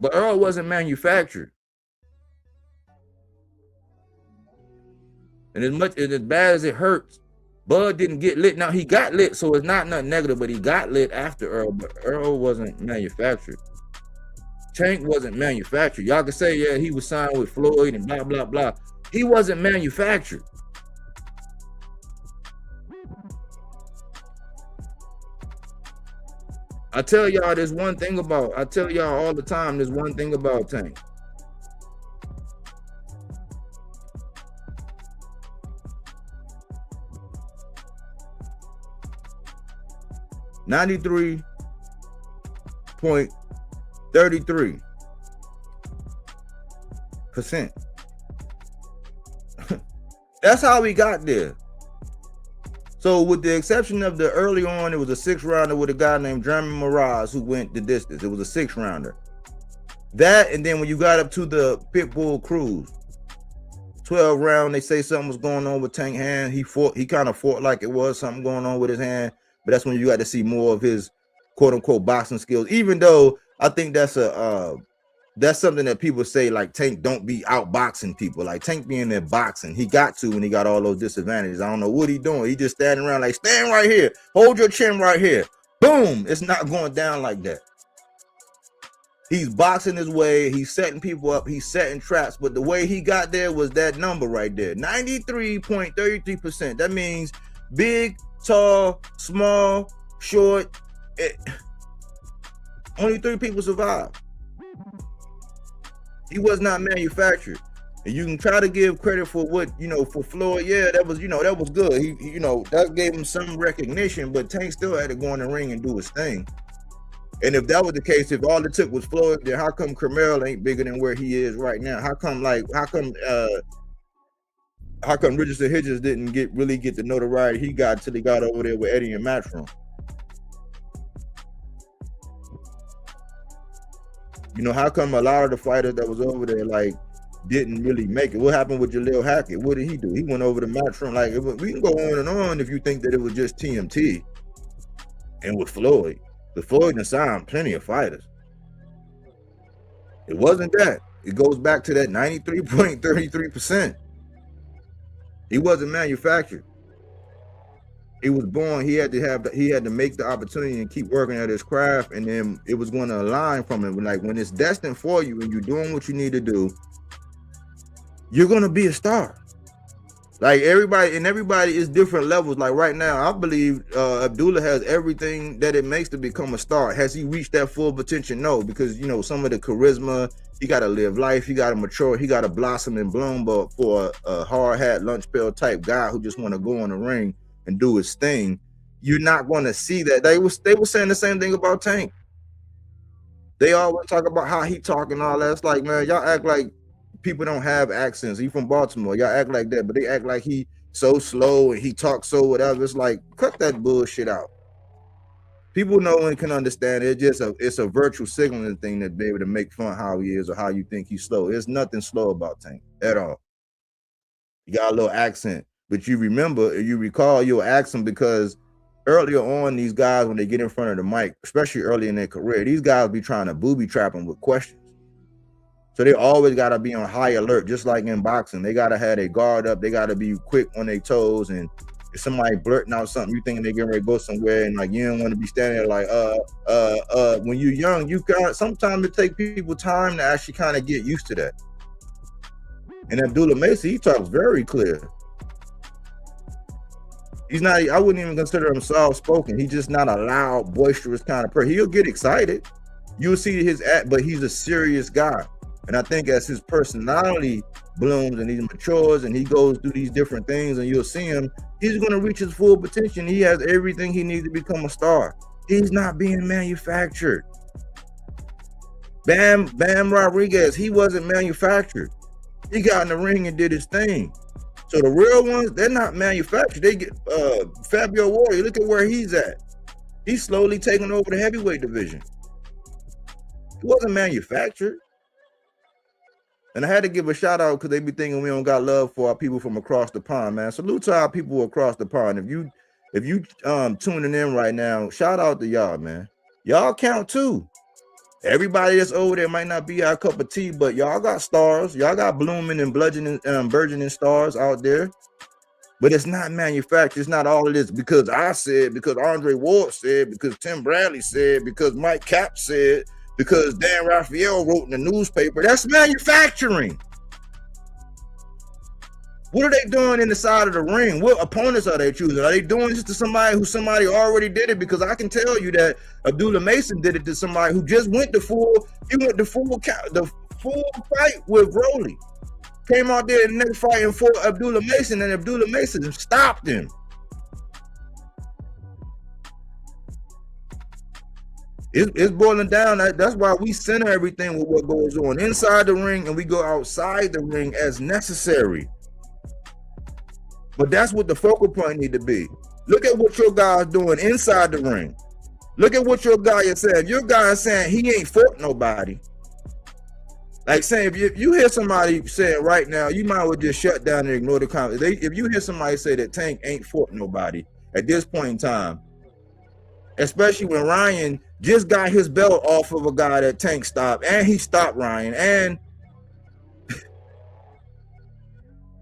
But Earl wasn't manufactured. And as bad as it hurts Bud didn't get lit. Now he got lit, so it's not nothing negative, but he got lit after Earl, but Earl wasn't manufactured. Tank wasn't manufactured. Y'all can say, yeah, he was signed with Floyd and blah, blah, blah. He wasn't manufactured. I tell y'all there's one thing about, I tell y'all all the time, there's one thing about Tank. $93.33%. That's how we got there. So with the exception of the early on, it was a 6-rounder with a guy named Jeremy Mirage who went the distance. It was a 6-rounder. That, and then when you got up to the Pitbull Cruise, 12 round, they say something was going on with Tank hand. He kind of fought like it was something going on with his hand, but that's when you got to see more of his quote unquote boxing skills. Even though I think that's something that people say, like Tank don't be outboxing people. Like Tank being there boxing, he got to when he got all those disadvantages. I don't know what he doing. He just standing around like, stand right here, hold your chin right here. Boom! It's not going down like that. He's boxing his way. He's setting people up. He's setting traps. But the way he got there was that number right there, 93.33%. That means big, tall, small, short. Only 3 people survived. He was not manufactured. And you can try to give credit for what, for Floyd. Yeah, that was good. He that gave him some recognition, but Tank still had to go in the ring and do his thing. And if that was the case, if all it took was Floyd, then how come Carmel ain't bigger than where he is right now? How come Richardson Hitchens didn't really get the notoriety he got until he got over there with Eddie and Matchroom? How come a lot of the fighters that was over there didn't really make it? What happened with Jaleel Hackett? What did he do? He went over to Matchroom. We can go on and on if you think that it was just TMT and with Floyd. The Floyd and signed plenty of fighters. It wasn't that. It goes back to that 93.33%. He wasn't manufactured. He was born. He had to make the opportunity and keep working at his craft, and then it was going to align from it. Like when it's destined for you and you're doing what you need to do, you're going to be a star. Like everybody is different levels. Like right now, I believe Abdullah has everything that it makes to become a star. Has he reached that full potential? No, because some of the charisma, he got to live life, he got to mature, he got to blossom and bloom. But for a hard hat, lunch pail type guy who just want to go in the ring and do his thing, you're not going to see that. They were saying the same thing about Tank. They always talk about how he talk and all that. It's like, man, y'all act like people don't have accents. He from Baltimore. Y'all act like that, but they act like he so slow and he talks so whatever. It's like, cut that bullshit out. People know and can understand it. It's a virtual signaling thing that be able to make fun how he is or how you think he's slow. There's nothing slow about Tank at all. You got a little accent, but you recall your accent because earlier on, these guys, when they get in front of the mic, especially early in their career, these guys be trying to booby trap them with questions. So they always got to be on high alert, just like in boxing. They got to have their guard up. They got to be quick on their toes. And if somebody blurting out something, you thinking they're getting ready to go somewhere, and you don't want to be standing there like, when you're young, sometimes it takes people time to actually kind of get used to that. And Abdullah Macy, he talks very clear. He's not, I wouldn't even consider him soft-spoken. He's just not a loud, boisterous kind of person. He'll get excited. You'll see his act, but he's a serious guy. And I think as his personality blooms and he matures and he goes through these different things, and you'll see him, he's going to reach his full potential. He has everything he needs to become a star. He's not being manufactured. Bam Rodriguez, he wasn't manufactured. He got in the ring and did his thing. So the real ones, they're not manufactured. They get Fabio Warrior, look at where he's at. He's slowly taking over the heavyweight division. He wasn't manufactured. And I had to give a shout out because they be thinking we don't got love for our people from across the pond, man. Salute to our people across the pond. If you tuning in right now, shout out to y'all, man. Y'all count too. Everybody that's over there might not be our cup of tea, but y'all got stars. Y'all got blooming and burgeoning stars out there. But it's not manufactured. It's not all of this because I said, because Andre Ward said, because Tim Bradley said, because Mike Cap said, because Dan Raphael wrote in the newspaper. That's manufacturing. What are they doing in the side of the ring? What opponents are they choosing? Are they doing this to somebody who somebody already did it? Because I can tell you that Abdullah Mason did it to somebody who just went the full fight with Broly. Came out there in the next fight and fought Abdullah Mason, and Abdullah Mason stopped him. It's boiling down. That's why we center everything with what goes on inside the ring, and we go outside the ring as necessary. But that's what the focal point need to be. Look at what your guy's doing inside the ring. Look at what your guy is saying. If your guy is saying he ain't fought nobody, like saying if you hear somebody saying right now, you might as well just shut down and ignore the comments. If you hear somebody say that Tank ain't fought nobody at this point in time, especially when Ryan just got his belt off of a guy that Tank stopped, and he stopped Ryan, and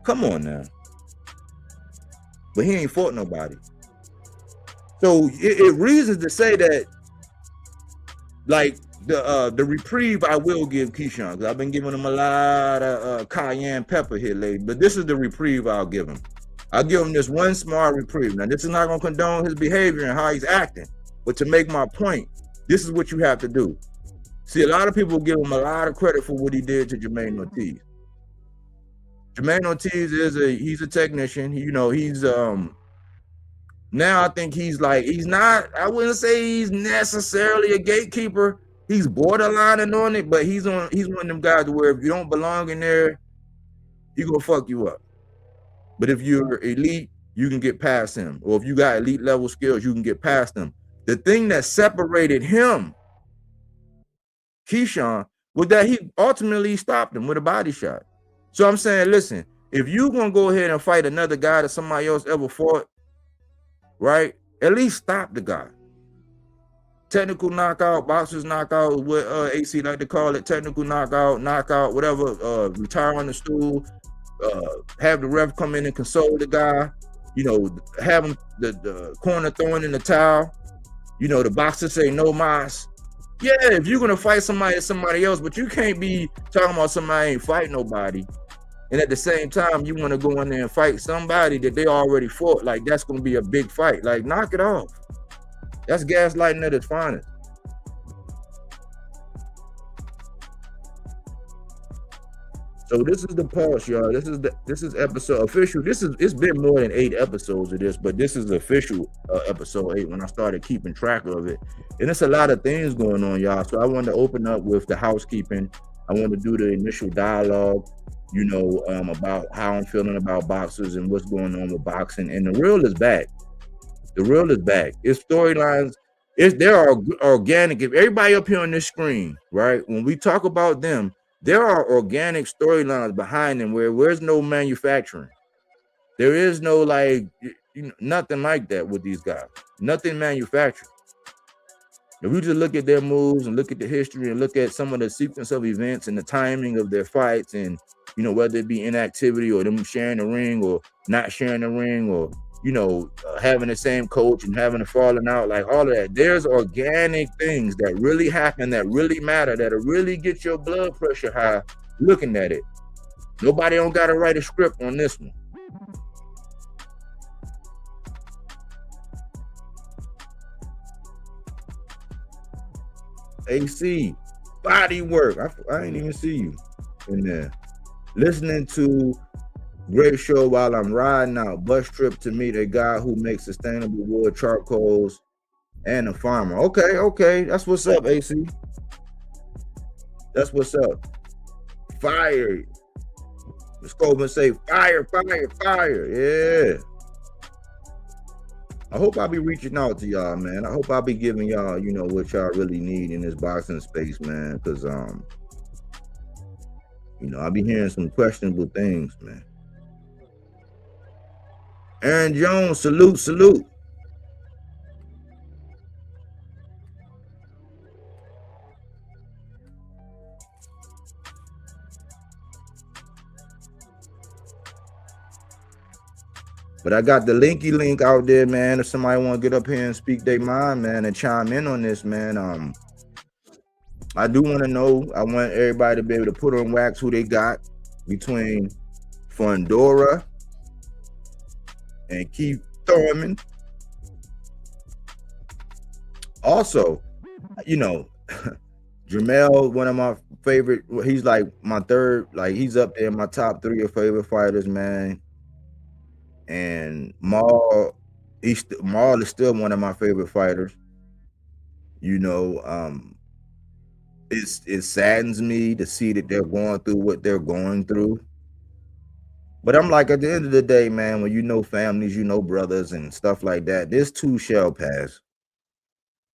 come on now. But he ain't fought nobody. So it reasons to say that, like, the reprieve I will give Keyshawn, because I've been giving him a lot of cayenne pepper here lately, but this is the reprieve I'll give him. I'll give him this one small reprieve. Now, this is not going to condone his behavior and how he's acting, but to make my point, this is what you have to do. See, a lot of people give him a lot of credit for what he did to Jermaine Ortiz. Jermaine Ortiz he's a technician. He's now I think he's not, I wouldn't say he's necessarily a gatekeeper. He's borderline on it, but he's one of them guys where if you don't belong in there, he's gonna fuck you up. But if you're elite, you can get past him. Or if you got elite level skills, you can get past him. The thing that separated him, Keyshawn, was that he ultimately stopped him with a body shot. So I'm saying, listen, if you're going to go ahead and fight another guy that somebody else ever fought, right, at least stop the guy. Technical knockout, boxer's knockout, what AC like to call it, technical knockout, whatever, retire on the stool, have the ref come in and console the guy, have him, the corner throwing in the towel, the boxer say no mas. Yeah, if you're going to fight somebody else, but you can't be talking about somebody ain't fight nobody. And at the same time, you want to go in there and fight somebody that they already fought. Like, that's going to be a big fight. Like, knock it off. That's gaslighting at its finest. So this is the pulse, y'all. This is episode official. It's been more than 8 episodes of this, but this is official episode 8 when I started keeping track of it. And it's a lot of things going on, y'all. So I wanted to open up with the housekeeping. I want to do the initial dialogue, about how I'm feeling about boxers and what's going on with boxing. And the real is back. The real is back. It's storylines. There are organic. If everybody up here on this screen, right, when we talk about them, there are organic storylines behind them where there's no manufacturing. There is no nothing like that with these guys. Nothing manufactured. If we just look at their moves and look at the history and look at some of the sequence of events and the timing of their fights and, whether it be inactivity or them sharing the ring or not sharing the ring or, having the same coach and having a falling out, like all of that. There's organic things that really happen, that really matter, that'll really get your blood pressure high looking at it. Nobody don't got to write a script on this one. AC, Bodywork. I ain't even see you in there. Listening to great show while I'm riding out. Bus trip to meet a guy who makes sustainable wood charcoals and a farmer. Okay. That's what's up, AC. That's what's up. Fire. Let's go and say fire. Yeah. I hope I'll be reaching out to y'all, man. I hope I'll be giving y'all, what y'all really need in this boxing space, man. Because, I'll be hearing some questionable things, man. Aaron Jones, salute. But I got the linky link out there, man. If somebody want to get up here and speak their mind, man, and chime in on this, man. I do want to know. I want everybody to be able to put on wax who they got between Fundora and Keith Thurman. Also, you know, Jamel, one of my favorite. He's like my third. Like he's up there in my top 3 of favorite fighters, man. And Maul is still one of my favorite fighters. You know, it saddens me to see that they're going through what they're going through. But I'm like, at the end of the day, man, when you know families, you know brothers and stuff like that, this too shall pass.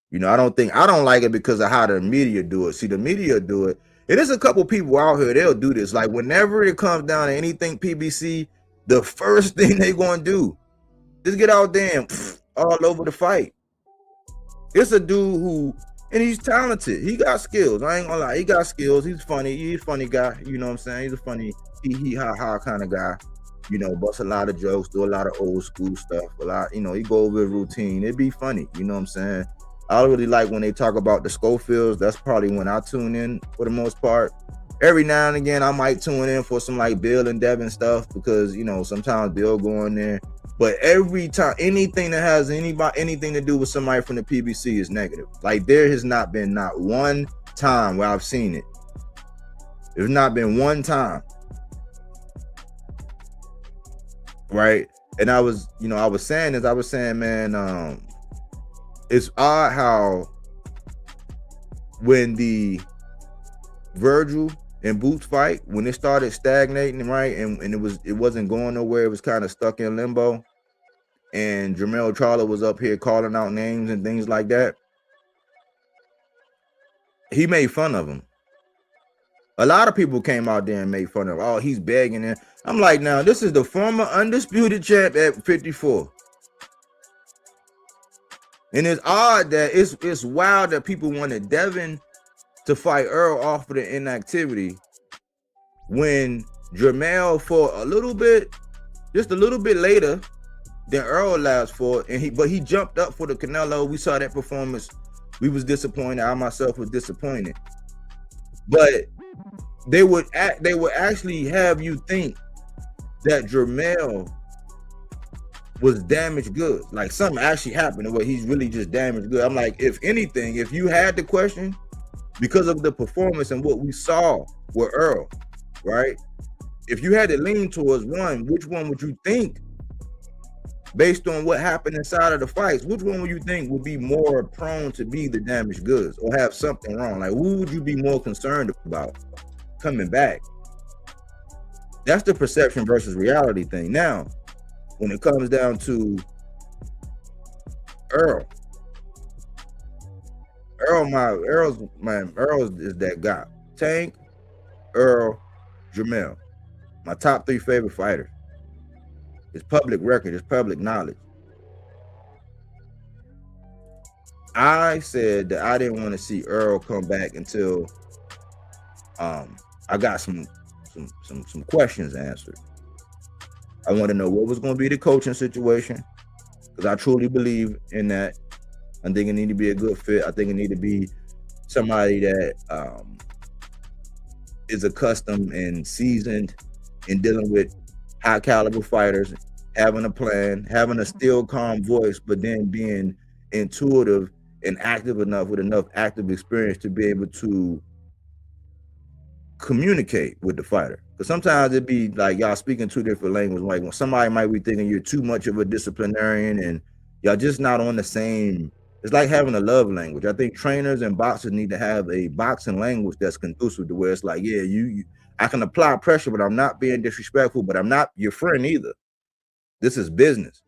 You know, I don't like it because of how the media do it. See, the media do it. And there's a couple people out here, they'll do this. Like whenever it comes down to anything PBC, the first thing they gonna do is get out there and all over the fight. It's a dude who, and he's talented. He got skills. I ain't gonna lie. He got skills. He's funny. He's a funny guy. You know what I'm saying? He's a funny hee ha ha kind of guy. You know, busts a lot of jokes, do a lot of old school stuff. A lot, you know, he go over his routine. It'd be funny. You know what I'm saying? I really like when they talk about the Schofields. That's probably when I tune in for the most part. Every now and again, I might tune in for some like Bill and Devin stuff because, you know, sometimes Bill go in there. But every time, anything that has anything to do with somebody from the PBC is negative. Like there has not been not one time where I've seen it. There's not been one time. Right? And I was saying, man, it's odd how when the Virgil and Boots fight, when it started stagnating, right, and it wasn't going nowhere, it was kind of stuck in limbo, and Jermell Charlo was up here calling out names and things like that, he made fun of him. A lot of people came out there and made fun of him. Oh, he's begging it. I'm like, now this is the former undisputed champ at 54. And it's odd that it's wild that people wanted Devin to fight Earl off of the inactivity when Jermell fought just a little bit later than Earl last fought, but he jumped up for the Canelo. We saw that performance. We was disappointed. I myself was disappointed. But they would actually have you think that Jermell was damaged goods. Like something actually happened where he's really just damaged good. I'm like, if anything, if you had the question because of the performance and what we saw with Earl, right? If you had to lean towards one, which one would you think, based on what happened inside of the fights, which one would you think would be more prone to be the damaged goods or have something wrong? Like, who would you be more concerned about coming back? That's the perception versus reality thing. Now, when it comes down to Earl is that guy. Tank, Earl, Jermell, my top 3 favorite fighters. It's public record. It's public knowledge. I said that I didn't want to see Earl come back until I got some questions answered. I want to know what was going to be the coaching situation, because I truly believe in that. I think it need to be a good fit. I think it need to be somebody that is accustomed and seasoned in dealing with high caliber fighters, having a plan, having a still calm voice, but then being intuitive and active enough with enough active experience to be able to communicate with the fighter. Because sometimes it'd be like y'all speaking 2 different languages. Like when somebody might be thinking you're too much of a disciplinarian and y'all just not on the same. It's like having a love language. I think trainers and boxers need to have a boxing language that's conducive to where it's like, yeah, I can apply pressure, but I'm not being disrespectful, but I'm not your friend either. This is business.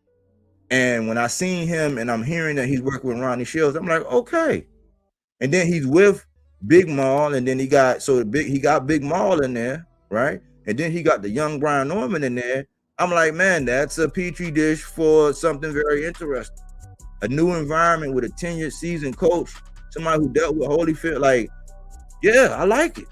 And when I seen him and I'm hearing that he's working with Ronnie Shields, I'm like, okay. And then he's with Big Maul, and then he got Big Maul in there, right? And then he got the young Brian Norman in there. I'm like, man, that's a petri dish for something very interesting. A new environment with a tenured seasoned coach, somebody who dealt with Holyfield. Like, yeah, I like it.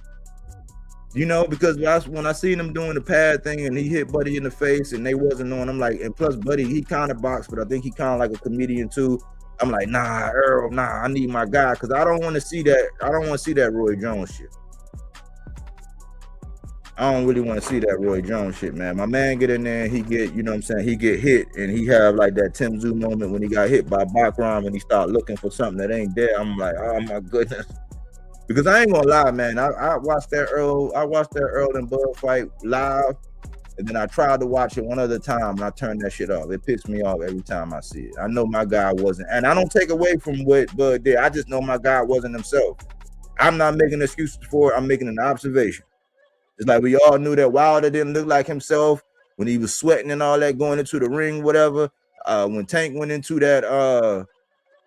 You know, because when I seen him doing the pad thing and he hit Buddy in the face and they wasn't on, I'm like, and plus Buddy, he kind of boxed, but I think he kind of like a comedian too. I'm like, nah, Earl, nah, I need my guy, because I don't want to see that. I don't want to see that Roy Jones shit. I don't really want to see that Roy Jones shit, man. My man get in there and he get, you know what I'm saying, he get hit and he have like that Tim Zoo moment when he got hit by Bakram and he start looking for something that ain't there. I'm like, oh my goodness. Because I ain't gonna lie, man. I watched that Earl and Bud fight live, and then I tried to watch it one other time and I turned that shit off. It picks me off every time I see it. I know my guy wasn't, and I don't take away from what Bud did. I just know my guy wasn't himself. I'm not making excuses for it. I'm making an observation. It's like we all knew that Wilder didn't look like himself when he was sweating and all that going into the ring, whatever. When Tank went into that,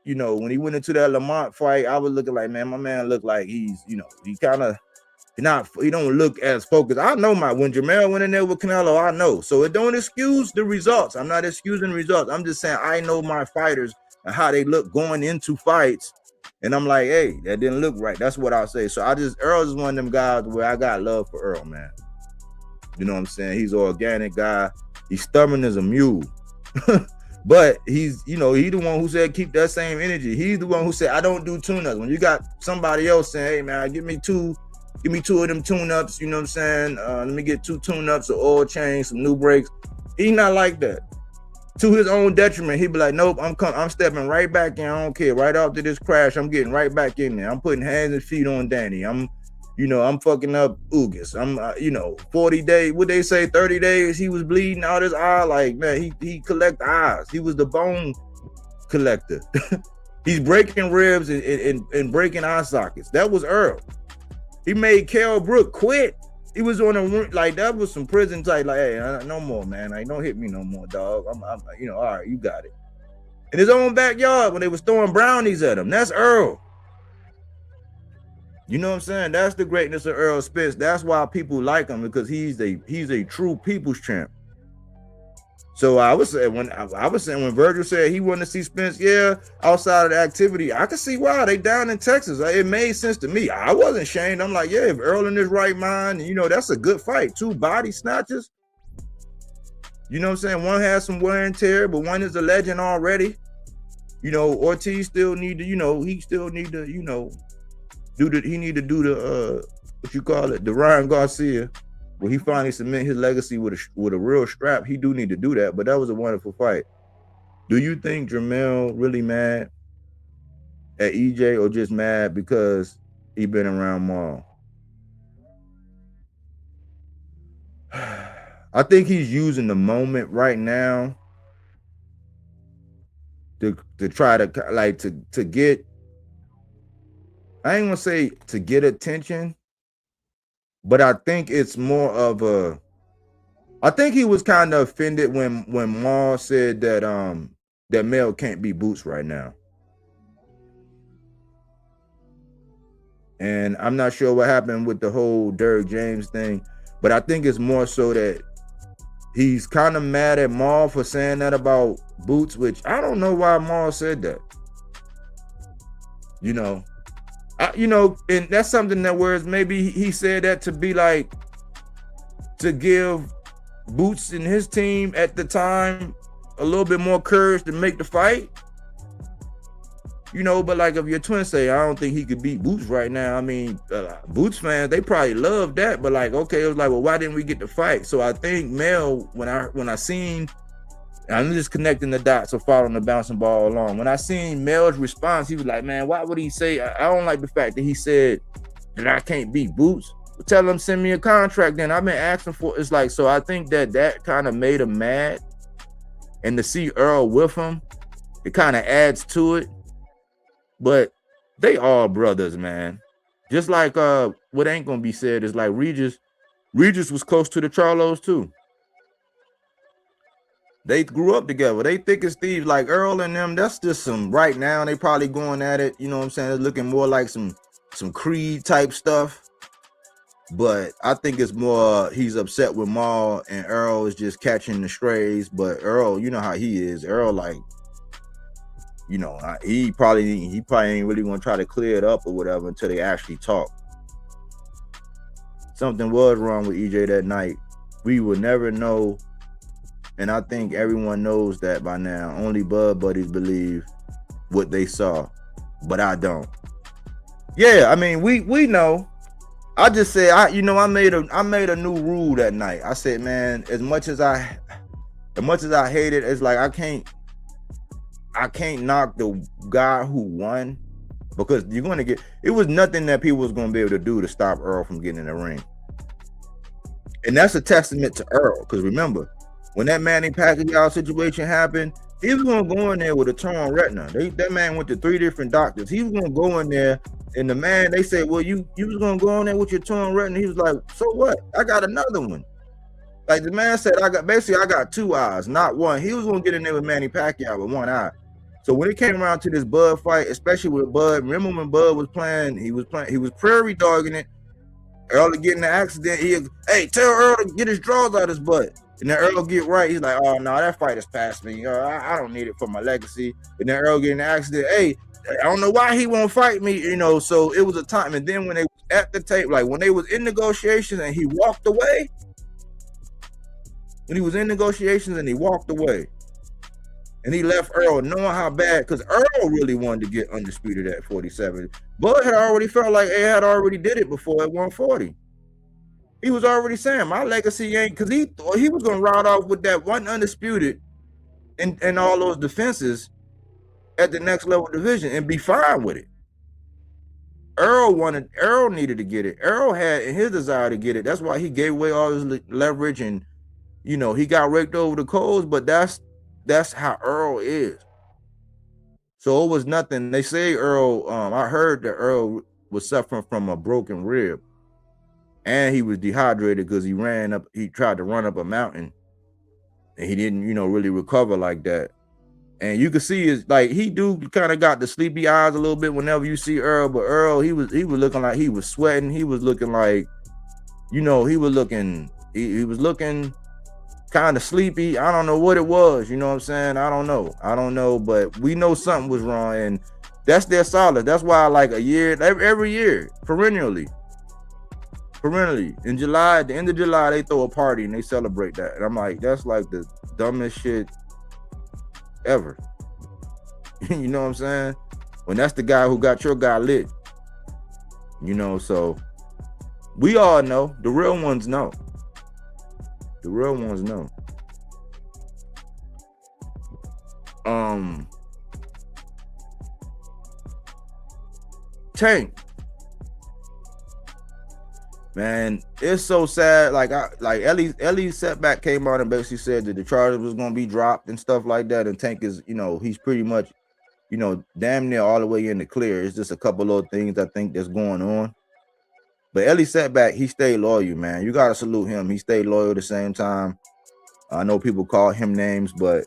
you know, when he went into that Lamont fight, I was looking like, man, my man looked like he's, you know, he kind of he don't look as focused. I know when Jamel went in there with Canelo, I know. So it don't excuse the results. I'm not excusing the results. I'm just saying I know my fighters and how they look going into fights. And I'm like, hey, that didn't look right. That's what I'll say. So Earl is one of them guys where I got love for Earl, man. You know what I'm saying? He's an organic guy. He's stubborn as a mule. But he's, you know, he the one who said keep that same energy. He's the one who said I don't do tune-ups. When you got somebody else saying, hey man, give me two of them tune-ups, you know what I'm saying? Let me get 2 tune-ups, an oil change, some new brakes. He's not like that. To his own detriment, he'd be like, nope, I'm stepping right back in. I don't care. Right after this crash, I'm getting right back in there. I'm putting hands and feet on Danny. I'm fucking up Ugas. I'm 40 days, what they say, 30 days, he was bleeding out his eye. Like, man, he collect eyes. He was the bone collector. He's breaking ribs and breaking eye sockets. That was Earl. He made Kell Brook quit. He was on a, like, that was some prison type, like, hey, no more, man. Like, don't hit me no more, dog. I'm all right, you got it. In his own backyard when they was throwing brownies at him. That's Earl. You know what I'm saying? That's the greatness of Earl Spence. That's why people like him, because he's a true people's champ. So I was saying when Virgil said he wanted to see Spence, yeah, outside of the activity, I could see why they down in Texas. It made sense to me. I wasn't ashamed. I'm like, yeah, if Earl in his right mind, that's a good fight. 2 body snatchers. You know what I'm saying? One has some wear and tear, but one is a legend already. Ortiz still need to, he still need to, do the the Ryan Garcia. Well, he finally cement his legacy with a real strap. He do need to do that, but that was a wonderful fight. Do you think Jermell really mad at EJ or just mad because he been around Maul? I think he's using the moment right now to try to to get, I ain't gonna say to get attention, but I think it's more of a, I think he was kind of offended when Maul said that that Mel can't be Boots right now. And I'm not sure what happened with the whole Derrick James thing, but I think it's more so that he's kind of mad at Maul for saying that about Boots, which I don't know why Maul said that. And that's something that whereas maybe he said that to be like, to give Boots and his team at the time a little bit more courage to make the fight. But like if your twin say, I don't think he could beat Boots right now. I mean, Boots fans, they probably love that, but like, okay, it was like, well, why didn't we get the fight? So I think Mel, when I seen, I'm just connecting the dots or following the bouncing ball along. When I seen Mel's response, he was like, man, why would he say, I don't like the fact that he said that I can't beat Boots. Well, tell him send me a contract then. I've been asking for, it's like, so I think that kind of made him mad. And to see Earl with him, it kind of adds to it. But they all brothers, man. Just like what ain't gonna be said is like Regis was close to the Charlos too. They grew up together. They thick as thieves. Like Earl and them, that's just some, right now they probably going at it, you know what I'm saying? It's looking more like some Creed type stuff. But I think it's more he's upset with Maul and Earl is just catching the strays. But Earl, you know how he is. Earl, like, he probably ain't really gonna try to clear it up or whatever until they actually talk. something was wrong with EJ that night. We will never know, and I think everyone knows that by now. Only Bud buddies believe what they saw, but I don't. Yeah, I mean, we know. I just said, I made a new rule that night. I said, man, as much as I hate it, it's like I can't knock the guy who won, because you're going to get, it was nothing that people was going to be able to do to stop Earl from getting in the ring. And that's a testament to Earl, because remember, when that Manny Pacquiao situation happened, he was going to go in there with a torn retina. That man went to 3 different doctors. He was going to go in there, and the man, they said, well, you was going to go in there with your torn retina. He was like, so what? I got another one. Like the man said, I got 2 eyes, not one. He was going to get in there with Manny Pacquiao with 1 eye. So when it came around to this Bud fight, especially with Bud, remember when Bud was playing, he was prairie dogging it. Earl to get in the accident, hey, tell Earl to get his drawers out his butt. And then Earl get right, he's like, oh no, that fight is past me. I don't need it for my legacy. And then Earl get in the accident, hey, I don't know why he won't fight me, so it was a time. And then when they was at the tape, like when they was in negotiations and he walked away, and he left Earl knowing how bad, because Earl really wanted to get undisputed at 47. Bud had already felt like he had already did it before at 140. He was already saying, my legacy ain't, because he was going to ride off with that one undisputed and all those defenses at the next level division and be fine with it. Earl needed to get it. Earl had in his desire to get it. That's why he gave away all his leverage, and he got raked over the coals, but that's how Earl is. So it was nothing. They say Earl, I heard that Earl was suffering from a broken rib, and he was dehydrated because he tried to run up a mountain, and he didn't, really recover like that. And you can see is like he do kind of got the sleepy eyes a little bit whenever you see Earl, but Earl, he was looking like he was sweating. He was looking like, he was looking kind of sleepy. I don't know what it was, you know what I'm saying? I don't know, but we know something was wrong, and that's their solid. That's why like a year, every year, perennially. In July, at the end of July, they throw a party and they celebrate that. And I'm like, that's like the dumbest shit ever. You know what I'm saying? When that's the guy who got your guy lit. So we all know. The real ones know. Tank. Man, it's so sad. Like Ellie Setback came out and basically said that the charges was gonna be dropped and stuff like that. And Tank is, he's pretty much, damn near all the way in the clear. It's just a couple of things I think that's going on. But Ellie Setback, he stayed loyal, man. You gotta salute him. He stayed loyal at the same time. I know people call him names, but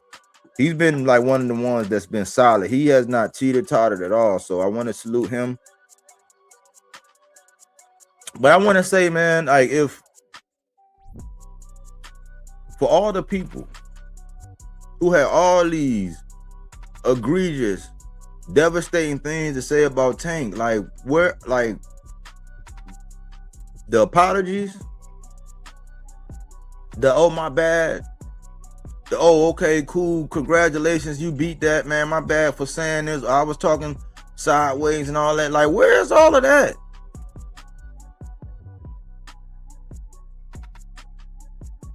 he's been like one of the ones that's been solid. He has not teeter-tottered at all. So I want to salute him. But I want to say, man, like for all the people who had all these egregious, devastating things to say about Tank, like the apologies, the oh my bad, the oh okay cool, congratulations, you beat that, man, my bad for saying this, I was talking sideways and all that. Like, where's all of that?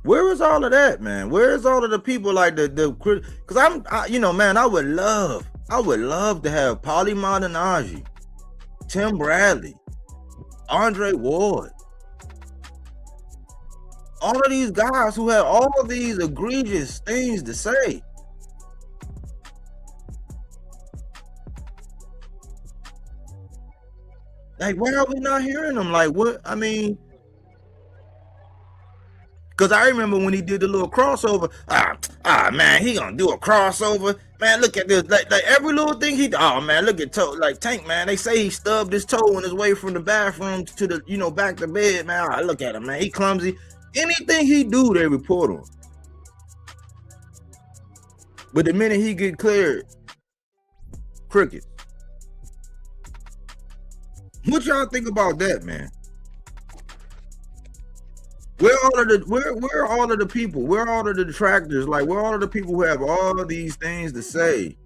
Where is all of that, man? Where is all of the people like because man, I would love to have Paulie Malignaggi, Tim Bradley, Andre Ward, all of these guys who have all of these egregious things to say. Like, why are we not hearing them? Like, what? I mean, because I remember when he did the little crossover. Man, he gonna do a crossover. Man, look at this. Like every little thing he. Oh man, look at toe. Like Tank, man. They say he stubbed his toe on his way from the bathroom to the back to bed. Man, look at him, man. He clumsy. Anything he do, they report on. But the minute he get cleared, crickets. What y'all think about that, man? Where all of the where are all of the people? Where are all of the detractors? Like, where are all of the people who have all of these things to say?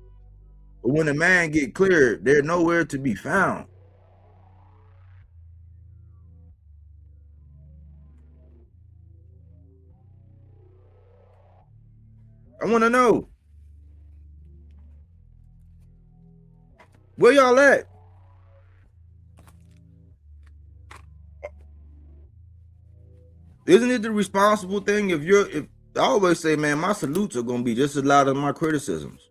But when the man get cleared, they're nowhere to be found. I want to know, where y'all at? Isn't it the responsible thing if I always say, man, my salutes are gonna be just as loud as my criticisms.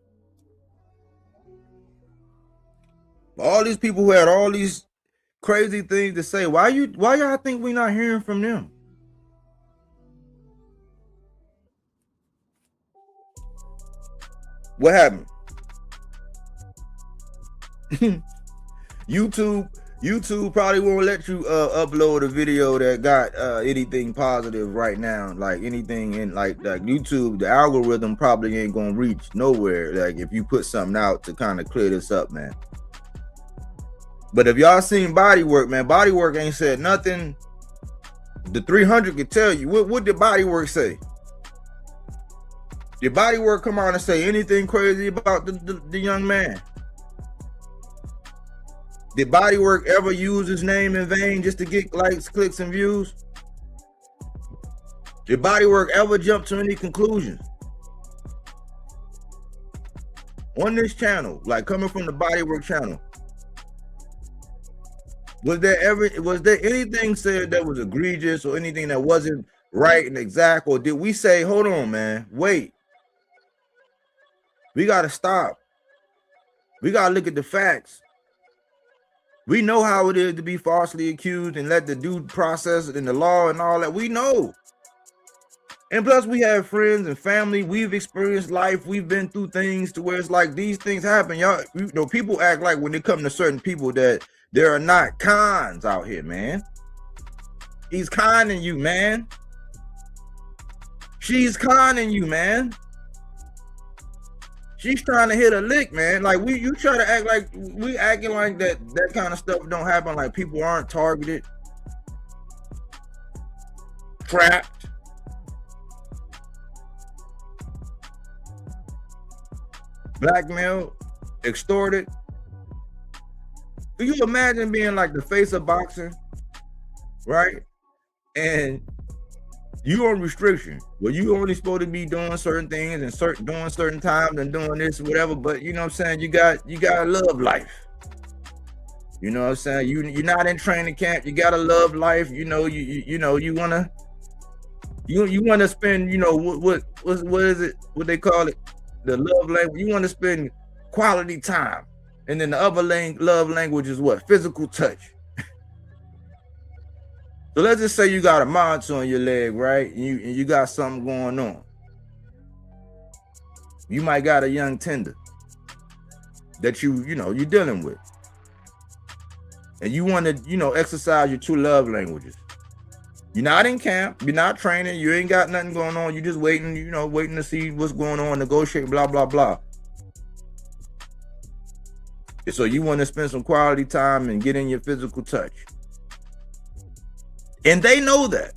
All these people who had all these crazy things to say, why y'all think we not hearing from them? What happened? YouTube probably won't let you upload a video that got anything positive right now. Like anything in like YouTube, the algorithm probably ain't gonna reach nowhere. Like if you put something out to kind of clear this up, man. But if y'all seen Bodywork, man, Bodywork ain't said nothing. The 300 could tell you. What did Bodywork say? Did Bodywork come out and say anything crazy about the young man? Did Bodywork ever use his name in vain just to get likes, clicks, and views? Did Bodywork ever jump to any conclusions? On this channel, like coming from the Bodywork channel, was there anything said that was egregious or anything that wasn't right and exact? Or did we say, hold on, man, wait, we got to stop. We got to look at the facts. We know how it is to be falsely accused and let the due process and the law and all that. We know. And plus we have friends and family. We've experienced life. We've been through things to where it's like these things happen. Y'all, you know, people act like when they come to certain people that there are not cons out here, man. He's conning you, man. She's conning you, man. She's trying to hit a lick, man. Like you try to act like we acting like that kind of stuff don't happen. Like people aren't targeted, trapped, blackmailed, extorted. Can you imagine being like the face of boxing, right? And you on restriction. Well, you only supposed to be doing certain things and doing certain times and doing this, whatever. But you know what I'm saying? You got to love life. You know what I'm saying? You're not in training camp. You gotta love life. You know, you wanna spend, you know, what is it? What they call it? The love language. You want to spend quality time. And then the other love language is what? Physical touch. So let's just say you got a monitor on your leg, right? And you got something going on. You might got a young tender that you're dealing with. And you want to, exercise your true love languages. You're not in camp, you're not training, you ain't got nothing going on, you're just waiting, waiting to see what's going on, negotiate, blah, blah, blah. So you want to spend some quality time and get in your physical touch. And they know that.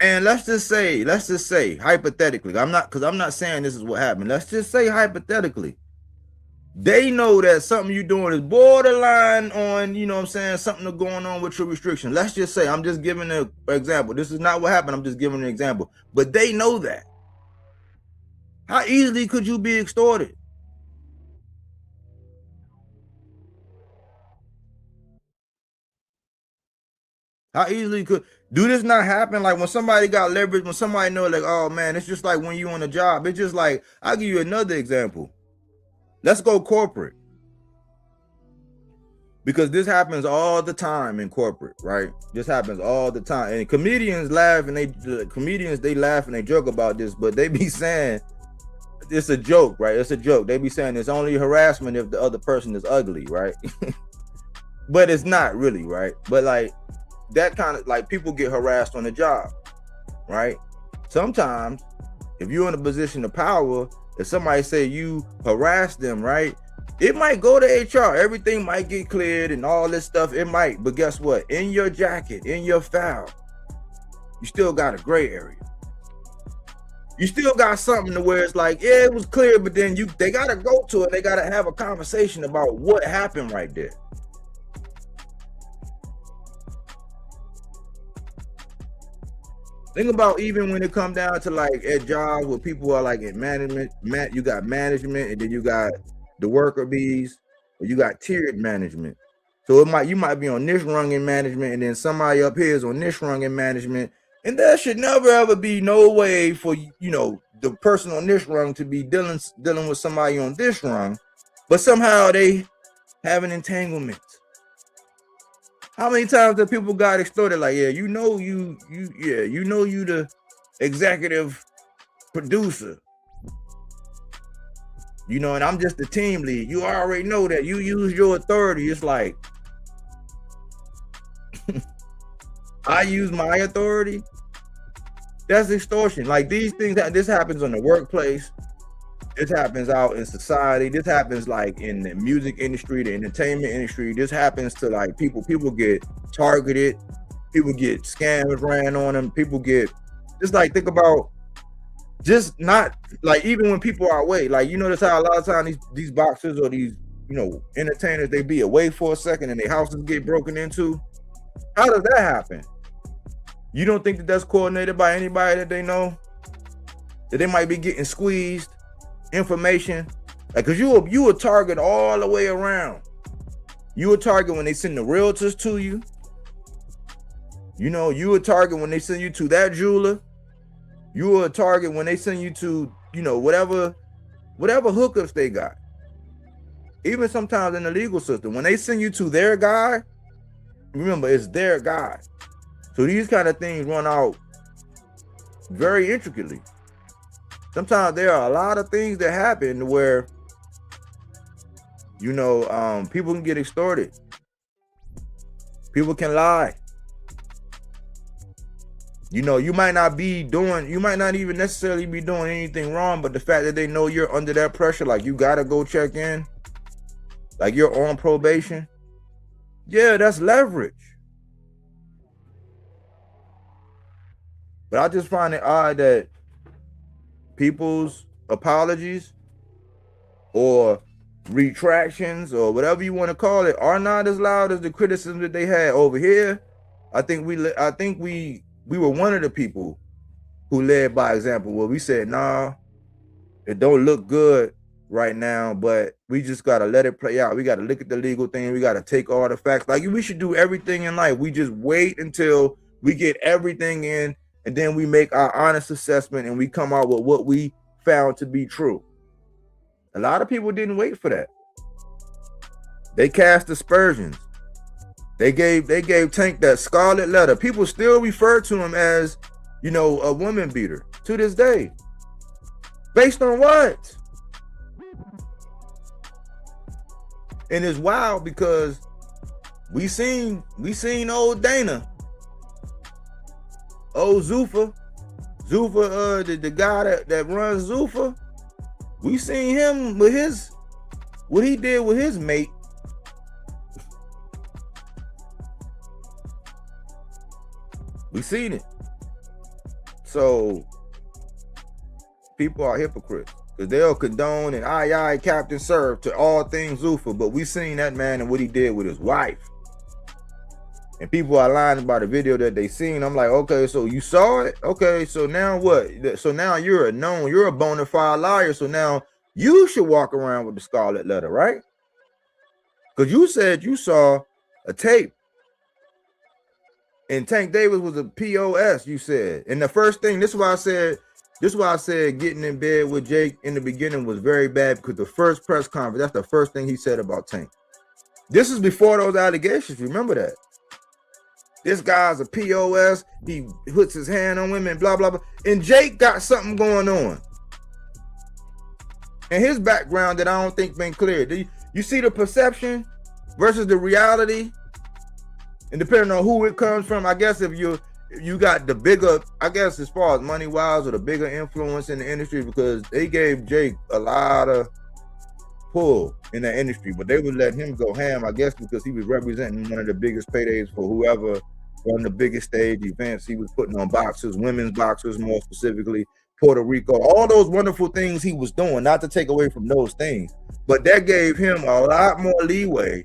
And let's just say, hypothetically, I'm not saying this is what happened. Let's just say hypothetically, they know that something you're doing is borderline on, something going on with your restriction. Let's just say, I'm just giving an example. This is not what happened. I'm just giving an example. But they know that. How easily could you be extorted? How easily could this not happen? Like when somebody got leverage, when somebody know, like, oh man, it's just like when you on a job. It's just like, I'll give you another example. Let's go corporate. Because this happens all the time in corporate, right? This happens all the time. And comedians laugh and they laugh and they joke about this, but they be saying it's a joke, right? It's a joke. They be saying it's only harassment if the other person is ugly, right? But it's not really, right? But like that kind of, like, people get harassed on the job, right? Sometimes if you're in a position of power, if somebody say you harass them, right, It might go to HR. Everything might get cleared and all this stuff. It might. But guess what? In your jacket, in your file, you still got a gray area. You still got something to where it's like, yeah, it was clear, but then they got to go to it. They got to have a conversation about what happened right there. Think about even when it come down to like at jobs where people are like in management, you got management, and then you got the worker bees, or you got tiered management. So you might be on this rung in management, and then somebody up here is on this rung in management, and there should never ever be no way for the person on this rung to be dealing with somebody on this rung, but somehow they have an entanglement. How many times have people got extorted? Like, yeah, you the executive producer, and I'm just the team lead. You already know that. You use your authority. It's like, I use my authority. That's extortion. Like these things, this happens in the workplace. This happens out in society. This happens like in the music industry, the entertainment industry. This happens to like people. People get targeted. People get scams ran on them. People get just like, think about just not like, even when people are away, like, that's how a lot of times these boxers or these, entertainers, they be away for a second and their houses get broken into. How does that happen? You don't think that that's coordinated by anybody that they know? That they might be getting squeezed? Information, like, cause you a target all the way around. You a target when they send the realtors to you. You a target when they send you to that jeweler. You a target when they send you to, whatever hookups they got. Even sometimes in the legal system, when they send you to their guy, remember it's their guy. So these kind of things run out very intricately. Sometimes there are a lot of things that happen where, people can get extorted. People can lie. You might not even necessarily be doing anything wrong, but the fact that they know you're under that pressure, like you gotta go check in, like you're on probation. Yeah, that's leverage. But I just find it odd that people's apologies or retractions or whatever you want to call it are not as loud as the criticism that they had over here. I think we were one of the people who led by example, where we said, nah, it don't look good right now, but we just got to let it play out. We got to look at the legal thing. We got to take all the facts. Like, we should do everything in life. We just wait until we get everything in, and then we make our honest assessment and we come out with what we found to be true. A lot of people didn't wait for that. They cast aspersions. They gave Tank that scarlet letter. People still refer to him as, a woman beater to this day. Based on what? And it's wild because we seen old Dana, old Zuffa, the guy that runs Zuffa. We seen him with what he did with his mate. We seen it. So people are hypocrites because they'll condone and aye Captain Serve to all things Zuffa, but we seen that man and what he did with his wife. And people are lying about the video that they seen. I'm like, okay, so you saw it? Okay, so now what? So now you're a bona fide liar. So now you should walk around with the scarlet letter, right? Because you said you saw a tape. And Tank Davis was a POS, you said. And the first thing, this is why I said getting in bed with Jake in the beginning was very bad, because the first press conference, that's the first thing he said about Tank. This is before those allegations, remember that. This guy's a POS. He puts his hand on women, blah, blah, blah. And Jake got something going on. And his background that I don't think been clear. You see the perception versus the reality? And depending on who it comes from, I guess if you got the bigger, I guess as far as money-wise, or the bigger influence in the industry, because they gave Jake a lot of pull in that industry, but they would let him go ham, I guess, because he was representing one of the biggest paydays for whoever on the biggest stage events. He was putting on boxers, women's boxers more specifically, Puerto Rico, all those wonderful things he was doing, not to take away from those things, but that gave him a lot more leeway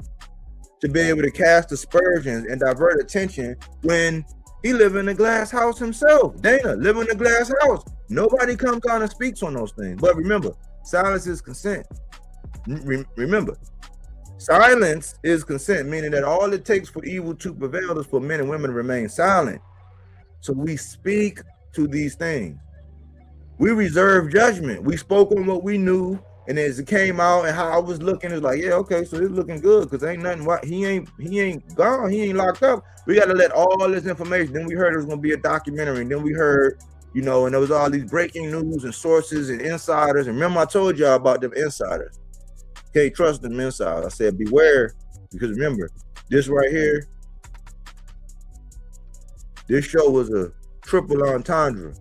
to be able to cast aspersions and divert attention when he lived in a glass house himself. Dana lived in a glass house. Nobody comes out and speaks on those things. But remember, silence is consent. Remember, silence is consent, meaning that all it takes for evil to prevail is for men and women to remain silent. So we speak to these things. We reserve judgment. We spoke on what we knew, and as it came out and how I was looking, it's like, yeah, okay, so it's looking good because ain't nothing. He ain't gone. He ain't locked up. We got to let all this information. Then we heard it was going to be a documentary, and then we heard, you know, and there was all these breaking news and sources and insiders. And remember, I told y'all about them insiders. Can't trust them insiders. I said, beware, because remember, this right here, this show was a triple entendre.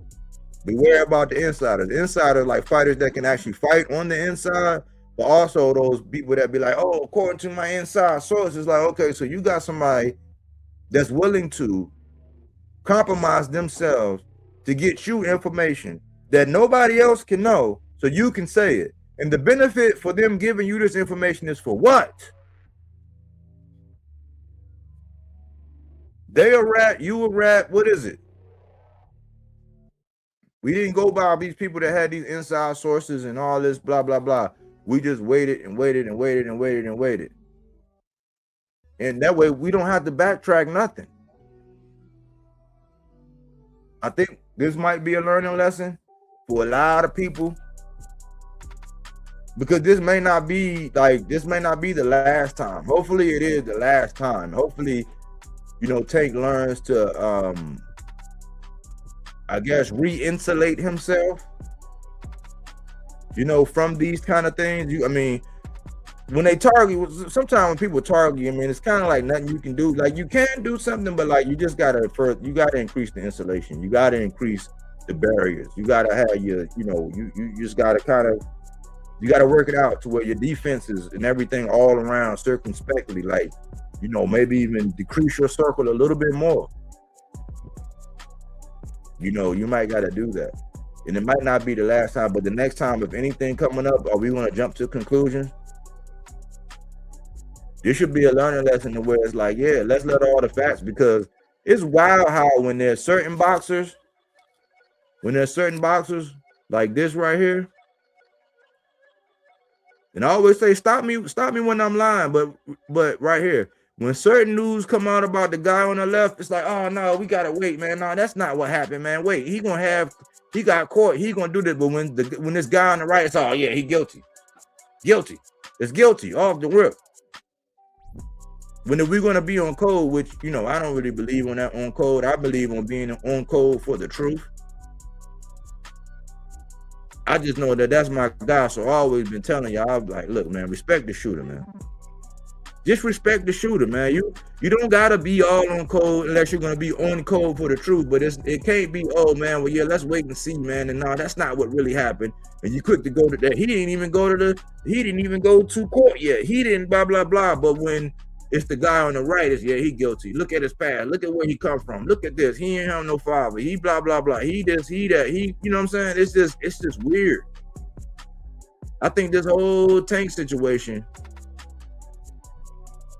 Beware about the insiders. The insiders like fighters that can actually fight on the inside, but also those people that be like, oh, according to my inside sources, like, okay, so you got somebody that's willing to compromise themselves to get you information that nobody else can know, so you can say it. And the benefit for them giving you this information is for what? They a rat, you a rat, what is it? We didn't go by these people that had these inside sources and all this blah, blah, blah. We just waited and waited and waited and waited and waited. And that way we don't have to backtrack nothing. I think this might be a learning lesson for a lot of people, because this may not be the last time. Hopefully it is the last time. Hopefully, you know, Tank learns to I guess re-insulate himself, you know, from these kind of things. I mean, when they target, sometimes when people target, I mean, it's kind of like nothing you can do. Like, you can do something, but like, you just gotta increase the insulation. You gotta increase the barriers. You gotta have your, you know, you just gotta you gotta work it out to where your defenses and everything all around circumspectly, like, you know, maybe even decrease your circle a little bit more. You know, you might got to do that. And it might not be the last time, but the next time, if anything coming up, are we going to jump to conclusions? This should be a learning lesson to where it's like, yeah, let's let all the facts, because it's wild how when there's certain boxers like this right here, and I always say, stop me when I'm lying, but right here, when certain news come out about the guy on the left, it's like, oh no, we gotta wait, man. No, that's not what happened, man. Wait, he got caught. He gonna do this. But when this guy on the right, it's oh yeah, he guilty. It's guilty off the rip. When are we gonna be on code? Which, you know, I don't really believe on that on code. I believe on being on code for the truth. I just know that that's my guy. So I've always been telling y'all, I'm like, look, man, respect the shooter, man. Just respect the shooter, man. You don't gotta be all on code unless you're gonna be on code for the truth. But it can't be, oh man, well yeah, let's wait and see, man. And no, that's not what really happened. And you quick to go to that. He didn't even go to court yet. He didn't blah blah blah. But when it's the guy on the right, it's yeah, he guilty. Look at his past. Look at where he come from. Look at this. He ain't have no father. He blah blah blah. He this, he that. He, you know what I'm saying? It's just weird. I think this whole Tank situation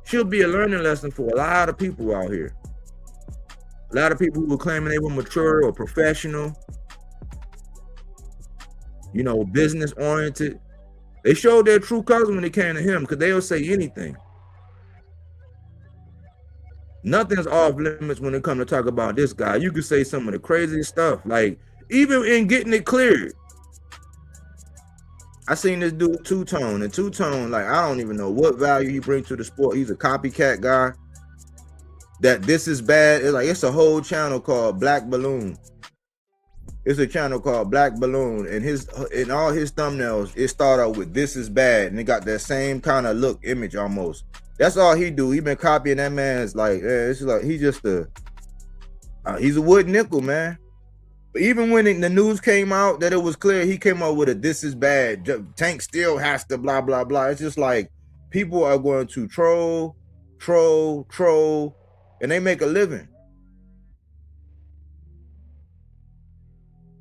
should be a learning lesson for a lot of people out here. A lot of people who were claiming they were mature or professional, you know, business oriented. They showed their true colors when it came to him, because they'll say anything. Nothing's off limits when it comes to talk about this guy. You could say some of the craziest stuff, like even in getting it cleared. I seen this dude Two-Tone, and Two-Tone, like, I don't even know what value he brings to the sport. He's a copycat guy. That this is bad. It's like, it's a whole channel called Black Balloon. It's a channel called Black Balloon, and in all his thumbnails, it start out with "this is bad," and it got that same kind of look, image almost. That's all he do. He been copying that man's, like, it's like he's just he's a wood nickel, man. But even when the news came out that it was clear, he came up with a "this is bad." Tank still has to blah blah blah. It's just like people are going to troll, and they make a living.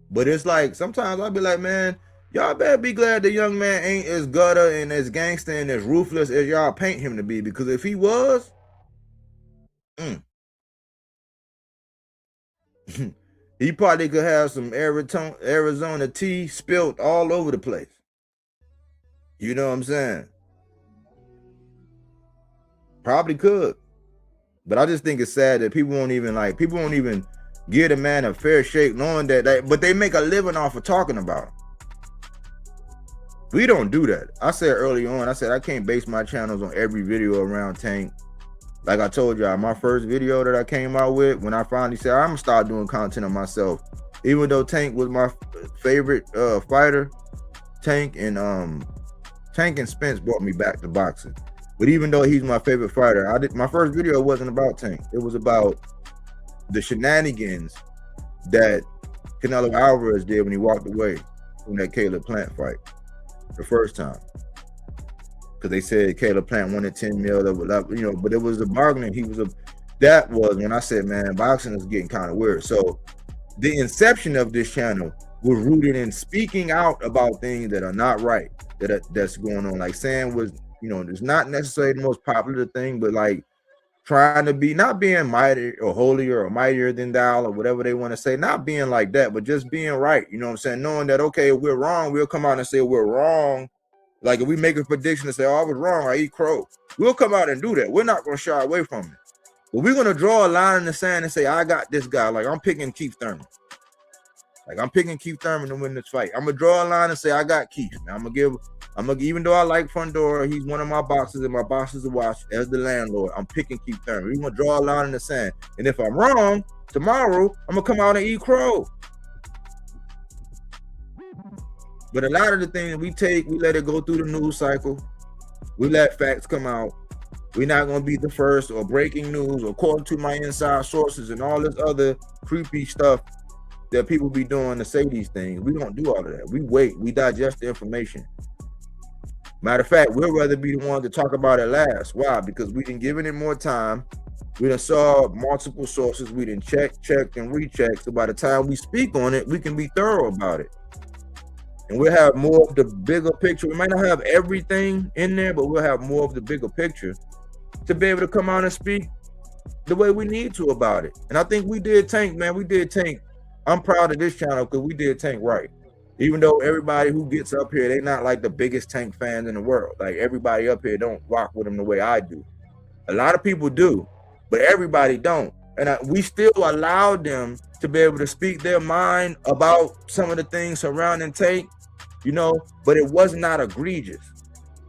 But it's like sometimes I'll be like, man, y'all better be glad the young man ain't as gutter and as gangster and as ruthless as y'all paint him to be. Because if he was, he probably could have some Arizona tea spilt all over the place. You know what I'm saying? Probably could. But I just think it's sad that people won't even give the man a fair shake, knowing that but they make a living off of talking about him. We don't do that. I said early on, I said I can't base my channels on every video around Tank. Like I told y'all, my first video that I came out with, when I finally said I'm gonna start doing content on myself, even though Tank was my favorite fighter, Tank and Spence brought me back to boxing. But even though he's my favorite fighter, my first video wasn't about Tank. It was about the shenanigans that Canelo Alvarez did when he walked away from that Caleb Plant fight the first time. Because they said Caleb Plant wanted 10 mil, but it was the bargaining. That was when I said, man, boxing is getting kind of weird. So the inception of this channel was rooted in speaking out about things that are not right, that's going on. Like saying was, it's not necessarily the most popular thing, but like trying to be, not being mighty or holier or mightier than thou or whatever they want to say, not being like that, but just being right. You know what I'm saying? Knowing that, okay, if we're wrong, we'll come out and say we're wrong. Like if we make a prediction and say, oh, I was wrong, I eat crow, we'll come out and do that. We're not going to shy away from it. But we're going to draw a line in the sand and say, I got this guy. Like I'm picking Keith Thurman. Like I'm picking Keith Thurman to win this fight. I'm going to draw a line and say, I got Keith. Now even though I like Fundora, he's one of my boxes and my boxes to watch as the landlord. I'm picking Keith Thurman. We're going to draw a line in the sand. And if I'm wrong, tomorrow, I'm going to come out and eat crow. But a lot of the things we let it go through the news cycle. We let facts come out. We're not going to be the first or breaking news or according to my inside sources and all this other creepy stuff that people be doing to say these things. We don't do all of that. We wait. We digest the information. Matter of fact, we'll rather be the ones to talk about it last. Why? Because we done given it more time. We done saw multiple sources. We done checked, and rechecked. So by the time we speak on it, we can be thorough about it. And we'll have more of the bigger picture. We might not have everything in there, but we'll have more of the bigger picture to be able to come out and speak the way we need to about it. And I think we did Tank, man. We did Tank. I'm proud of this channel because we did Tank right. Even though everybody who gets up here, they're not like the biggest Tank fans in the world. Like everybody up here don't rock with him the way I do. A lot of people do, but everybody don't. And we still allowed them to be able to speak their mind about some of the things surrounding Tank, but it was not egregious.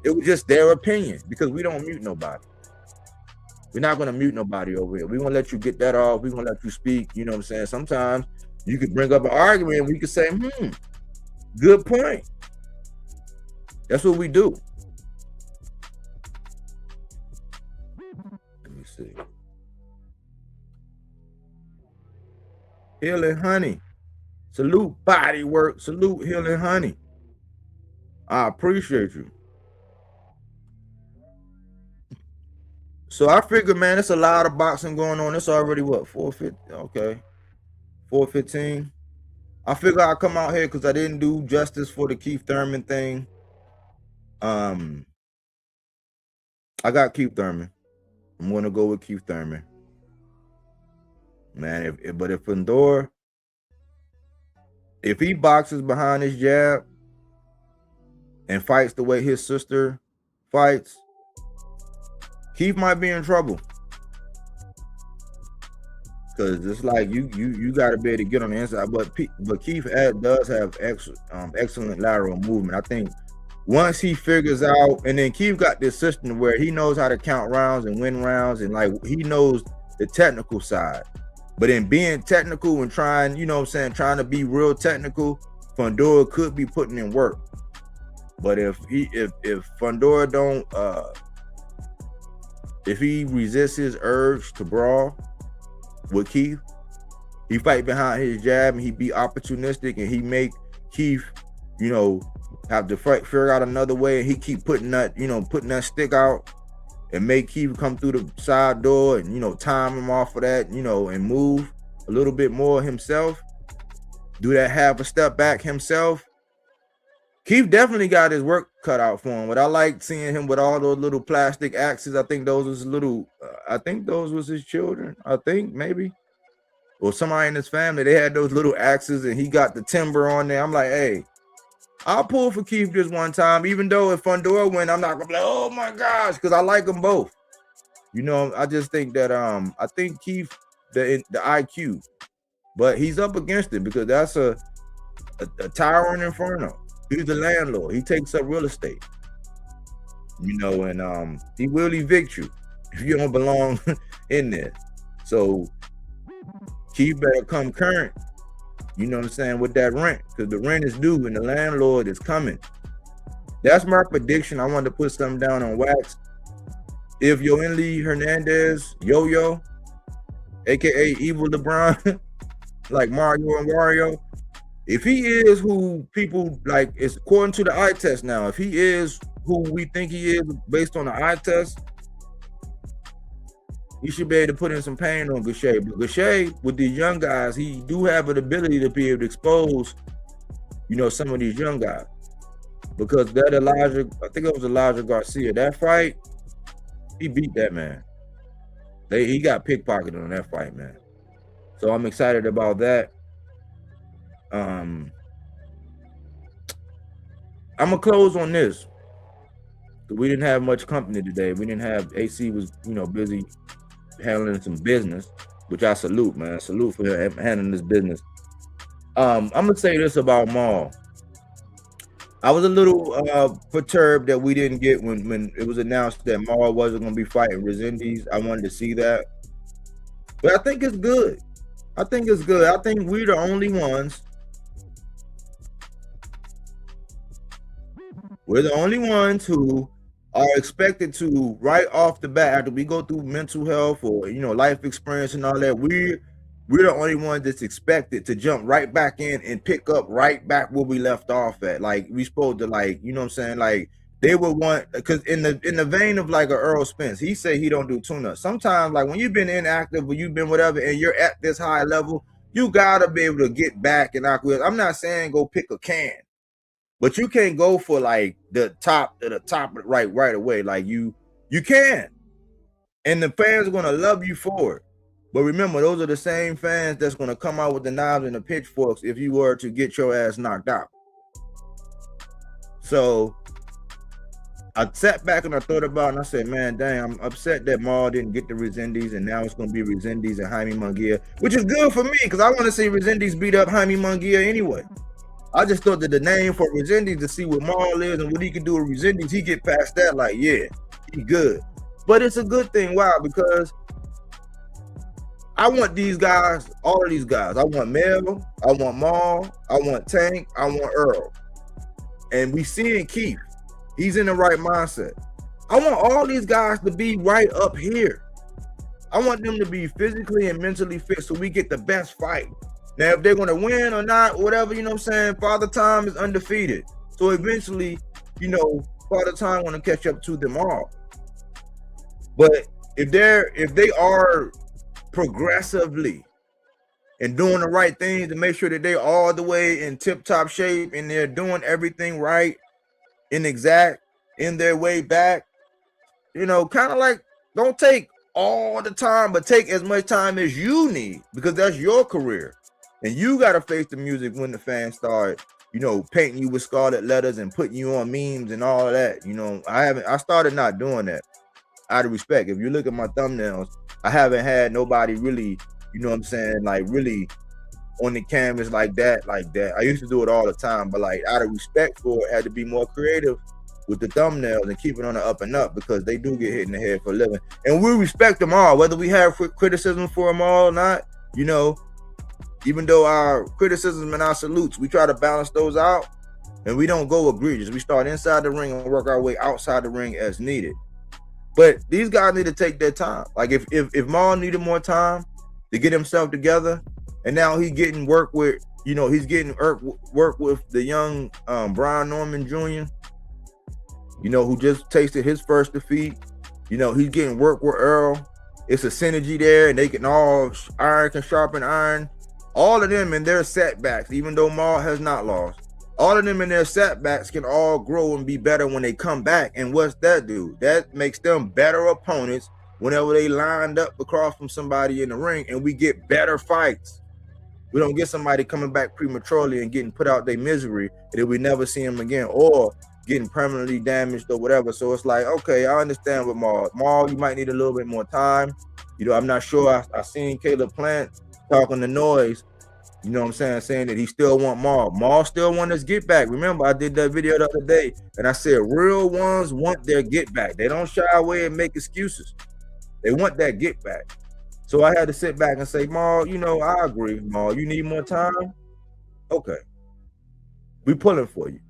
It was just their opinion because we don't mute nobody. We're not going to mute nobody over here. We're going to let you get that off. We're going to let you speak. You know what I'm saying? Sometimes you could bring up an argument and we could say, good point. That's what we do. Let me see. Hill and Honey. Salute Bodywork. Salute Hill and Honey. I appreciate you. So I figure, man, it's a lot of boxing going on. It's already what, 4:50? Okay. 4:15. I figure I'll come out here because I didn't do justice for the Keith Thurman thing. I got Keith Thurman. I'm gonna go with Keith Thurman. Man, but if Fundora, if he boxes behind his jab and fights the way his sister fights, Keith might be in trouble. Because it's like you got to be able to get on the inside. But Keith does have excellent lateral movement. I think once he figures out, and then Keith got this system where he knows how to count rounds and win rounds, and like he knows the technical side. But in being technical and trying, trying to be real technical, Fundora could be putting in work. But if Fundora don't, if he resists his urge to brawl with Keith, He fight behind his jab and he be opportunistic and he make Keith, you know, have to figure out another way, and he keep putting that, you know, putting that stick out and make Keith come through the side door and, you know, time him off of that, you know, and move a little bit more himself. Do that half a step back himself. Keith definitely got his work cut out for him. But I like seeing him with all those little plastic axes. I think those was little, I think those was his children. I think maybe. Or somebody in his family. They had those little axes and he got the timber on there. I'm like, hey, I'll pull for Keith this one time. Even though if Fundora win, I'm not going to be like, oh my gosh, because I like them both. You know, I just think that, I think Keith, the IQ, but he's up against it because that's a tower in Inferno. He's the landlord. He takes up real estate. You know, and he will evict you if you don't belong in there. So Keith better come current, you know what I'm saying, with that rent, because the rent is due and the landlord is coming. That's my prediction. I wanted to put something down on wax. If Yoenli Hernandez, Yo-Yo, aka Evil LeBron, like Mario and Wario, if he is who people like, it's according to the eye test now, if he is who we think he is based on the eye test, he should be able to put in some pain on Gaucher. But Gaucher, with these young guys, he do have an ability to be able to expose, you know, some of these young guys. Because that Elijah, I think it was Elijah Garcia, that fight, he beat that man. He got pickpocketed on that fight, man. So I'm excited about that. I'm gonna close on this. We didn't have much company today. We didn't have, AC was, you know, busy handling some business, which I salute, man. I salute for him handling this business. I'm gonna say this about Maul. I was a little perturbed that we didn't get when it was announced that Maul wasn't gonna be fighting Resendiz. I wanted to see that, but I think it's good. I think it's good. I think we're the only ones. We're the only ones who are expected to, right off the bat, after we go through mental health or, you know, life experience and all that, we're the only ones that's expected to jump right back in and pick up right back where we left off at. Like, we supposed to, like, you know what I'm saying? Like, they would want, because in the vein of like a Earl Spence, he say he don't do tune-ups. Sometimes, like, when you've been inactive or you've been whatever and you're at this high level, you gotta be able to get back and acquiesce. I'm not saying go pick a can, but you can't go for like the top right away. Like you can, and the fans are gonna love you for it. But remember, those are the same fans that's gonna come out with the knives and the pitchforks if you were to get your ass knocked out. So I sat back and I thought about it, and I said, man, dang, I'm upset that Maul didn't get the Resendiz, and now it's gonna be Resendiz and Jaime Munguia, which is good for me because I want to see Resendiz beat up Jaime Munguia anyway. I just thought that the name for Resendiz, to see what Maul is and what he can do with Resendiz, he get past that, like, yeah, he good. But it's a good thing. Why? Because I want these guys, all of these guys. I want Mel, I want Maul, I want Tank, I want Earl. And we seeing Keith. He's in the right mindset. I want all these guys to be right up here. I want them to be physically and mentally fit so we get the best fight. Now, if they're going to win or not, whatever, you know what I'm saying, Father Time is undefeated. So eventually, you know, Father Time want to catch up to them all. But if they are progressively and doing the right things to make sure that they're all the way in tip-top shape and they're doing everything right and exact in their way back, you know, kind of like, don't take all the time, but take as much time as you need, because that's your career. And you got to face the music when the fans start, you know, painting you with scarlet letters and putting you on memes and all of that. You know, I started not doing that out of respect. If you look at my thumbnails, I haven't had nobody really, you know what I'm saying, like really on the canvas like that. I used to do it all the time, but like out of respect for it, I had to be more creative with the thumbnails and keep it on the up and up, because they do get hit in the head for a living. And we respect them all, whether we have criticism for them all or not, you know. Even though our criticism and our salutes, we try to balance those out, and we don't go egregious. We start inside the ring and work our way outside the ring as needed. But these guys need to take their time. Like if Maul needed more time to get himself together and now he getting work with, he's getting work with the young Brian Norman Jr., who just tasted his first defeat. He's getting work with Earl. It's a synergy there, and they can all iron can sharpen iron. All of them in their setbacks, even though Maul has not lost, all of them in their setbacks can all grow and be better when they come back. And what's that do? That makes them better opponents whenever they lined up across from somebody in the ring, and we get better fights. We don't get somebody coming back prematurely and getting put out their misery, and then we never see them again, or getting permanently damaged or whatever. So it's like, okay, I understand with Maul. Maul, you might need a little bit more time. I'm not sure. I seen Caleb Plant talking to Noise, saying that he still want Maul. Maul still want his get back. Remember, I did that video the other day, and I said real ones want their get back. They don't shy away and make excuses. They want that get back. So I had to sit back and say, Maul, I agree, Maul. You need more time? Okay. We pulling for you.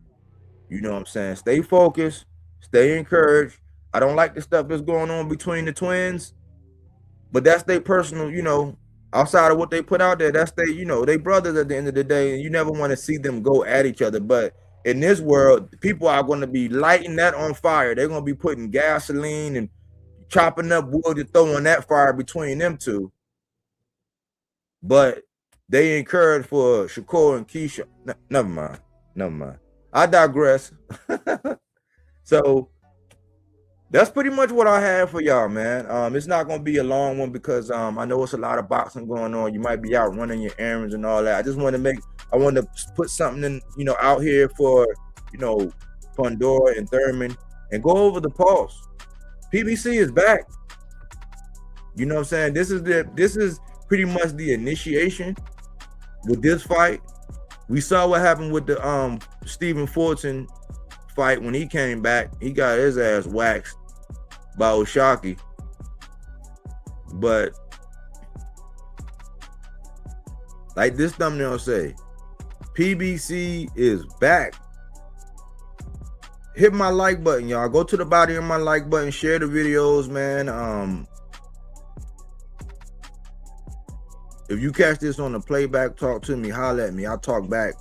You know what I'm saying? Stay focused. Stay encouraged. I don't like the stuff that's going on between the twins, but that's their personal, outside of what they put out there, that's they brothers at the end of the day, and you never want to see them go at each other. But in this world, people are going to be lighting that on fire. They're going to be putting gasoline and chopping up wood and throwing that fire between them two. But they encourage for Shakur and Keisha. Never mind. I digress. So that's pretty much what I have for y'all, man. It's not going to be a long one because I know it's a lot of boxing going on. You might be out running your errands and all that. I just want to put something in, out here for, Fundora and Thurman, and go over the pulse. PBC is back. You know what I'm saying? This is pretty much the initiation with this fight. We saw what happened with the Stephen Fulton fight when he came back. He got his ass waxed by Oshaki. But like this thumbnail say, PBC is back. Hit my like button, y'all. Go to the body of my like button. Share the videos, man. If you catch this on the playback, talk to me. Holler at me. I'll talk back.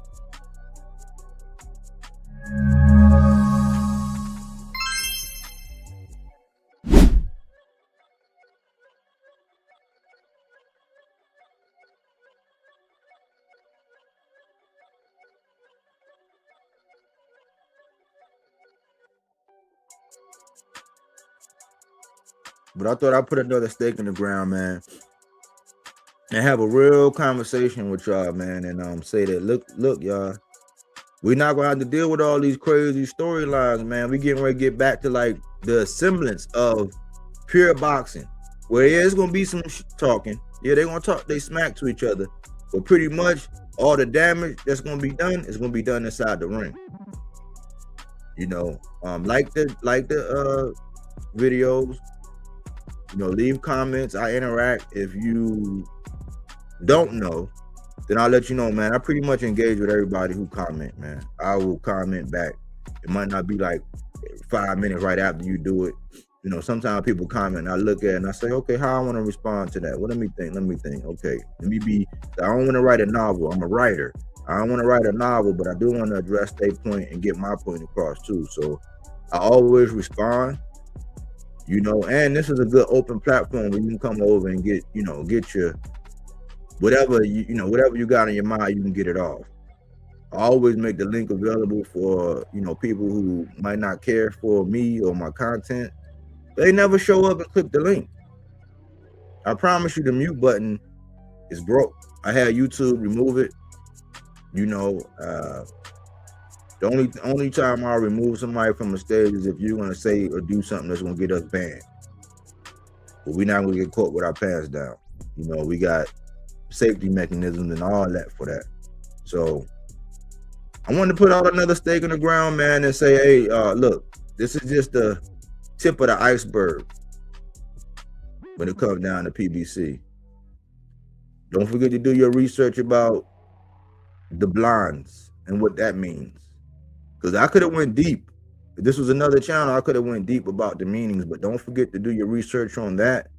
But I thought I'd put another stake in the ground, man, and have a real conversation with y'all, man, and say that look, y'all, we're not gonna have to deal with all these crazy storylines, man. We getting ready to get back to like the semblance of pure boxing, where it's gonna be some talking. Yeah, they're gonna talk, they smack to each other, but pretty much all the damage that's gonna be done is gonna be done inside the ring. Like the videos. Leave comments. I interact. If you don't know, then I'll let you know, man. I pretty much engage with everybody who comment, man. I will comment back. It might not be like 5 minutes right after you do it. Sometimes people comment and I look at it and I say, okay, how I want to respond to that? What let me think? Okay, I don't want to write a novel. I'm a writer. I don't want to write a novel, but I do want to address their point and get my point across too. So I always respond. And this is a good open platform where you can come over and get your whatever you got in your mind, you can get it off. I always make the link available for people who might not care for me or my content. They never show up and click the link. I promise you the mute button is broke. I had YouTube remove it. The only time I'll remove somebody from a stage is if you're gonna say or do something that's gonna get us banned. But we're not gonna get caught with our pants down. We got safety mechanisms and all that for that. So I wanted to put out another stake in the ground, man, and say, hey, look, this is just the tip of the iceberg when it comes down to PBC. Don't forget to do your research about the blondes and what that means. Because I could have went deep. If this was another channel, I could have went deep about the meanings, but don't forget to do your research on that.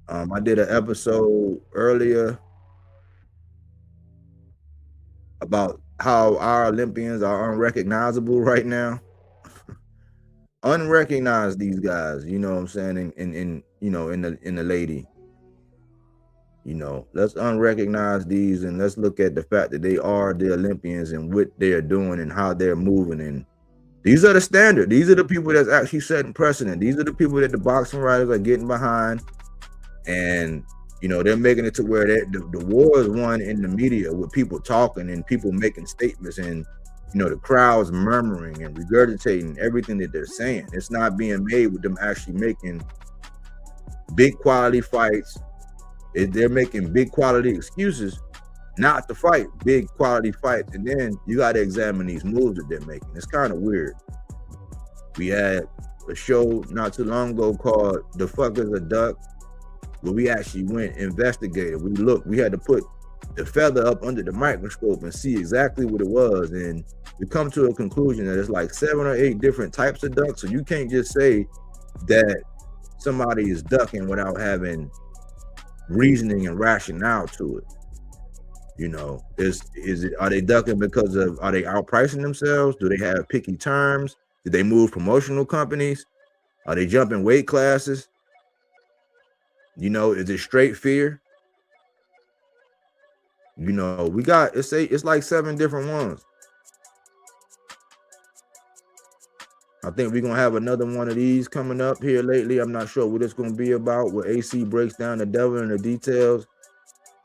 I did an episode earlier about how our Olympians are unrecognizable right now. Unrecognize these guys, you know what I'm saying, in you know, in the lady. You know, let's unrecognize these and let's look at the fact that they are the Olympians and what they're doing and how they're moving. And these are the standard. These are the people that's actually setting precedent. These are the people that the boxing writers are getting behind. And, you know, they're making it to where the war is won in the media with people talking and people making statements and, you know, the crowd's murmuring and regurgitating everything that they're saying. It's not being made with them actually making big quality fights. They're making big quality excuses not to fight big quality fights. And then you got to examine these moves that they're making. It's kind of weird. We had a show not too long ago called The Fuck Is a Duck, where we actually went investigated. We looked, we had to put the feather up under the microscope and see exactly what it was. And we come to a conclusion that it's like 7 or 8 different types of ducks. So you can't just say that somebody is ducking without having reasoning and rationale to it. You know, are they ducking because are they outpricing themselves? Do they have picky terms? Did they move promotional companies? Are they jumping weight classes? You know, is it straight fear? You know, we got it's like 7 different ones. I think we're gonna have another one of these coming up here lately. I'm not sure what it's gonna be about, where AC breaks down the devil in the details.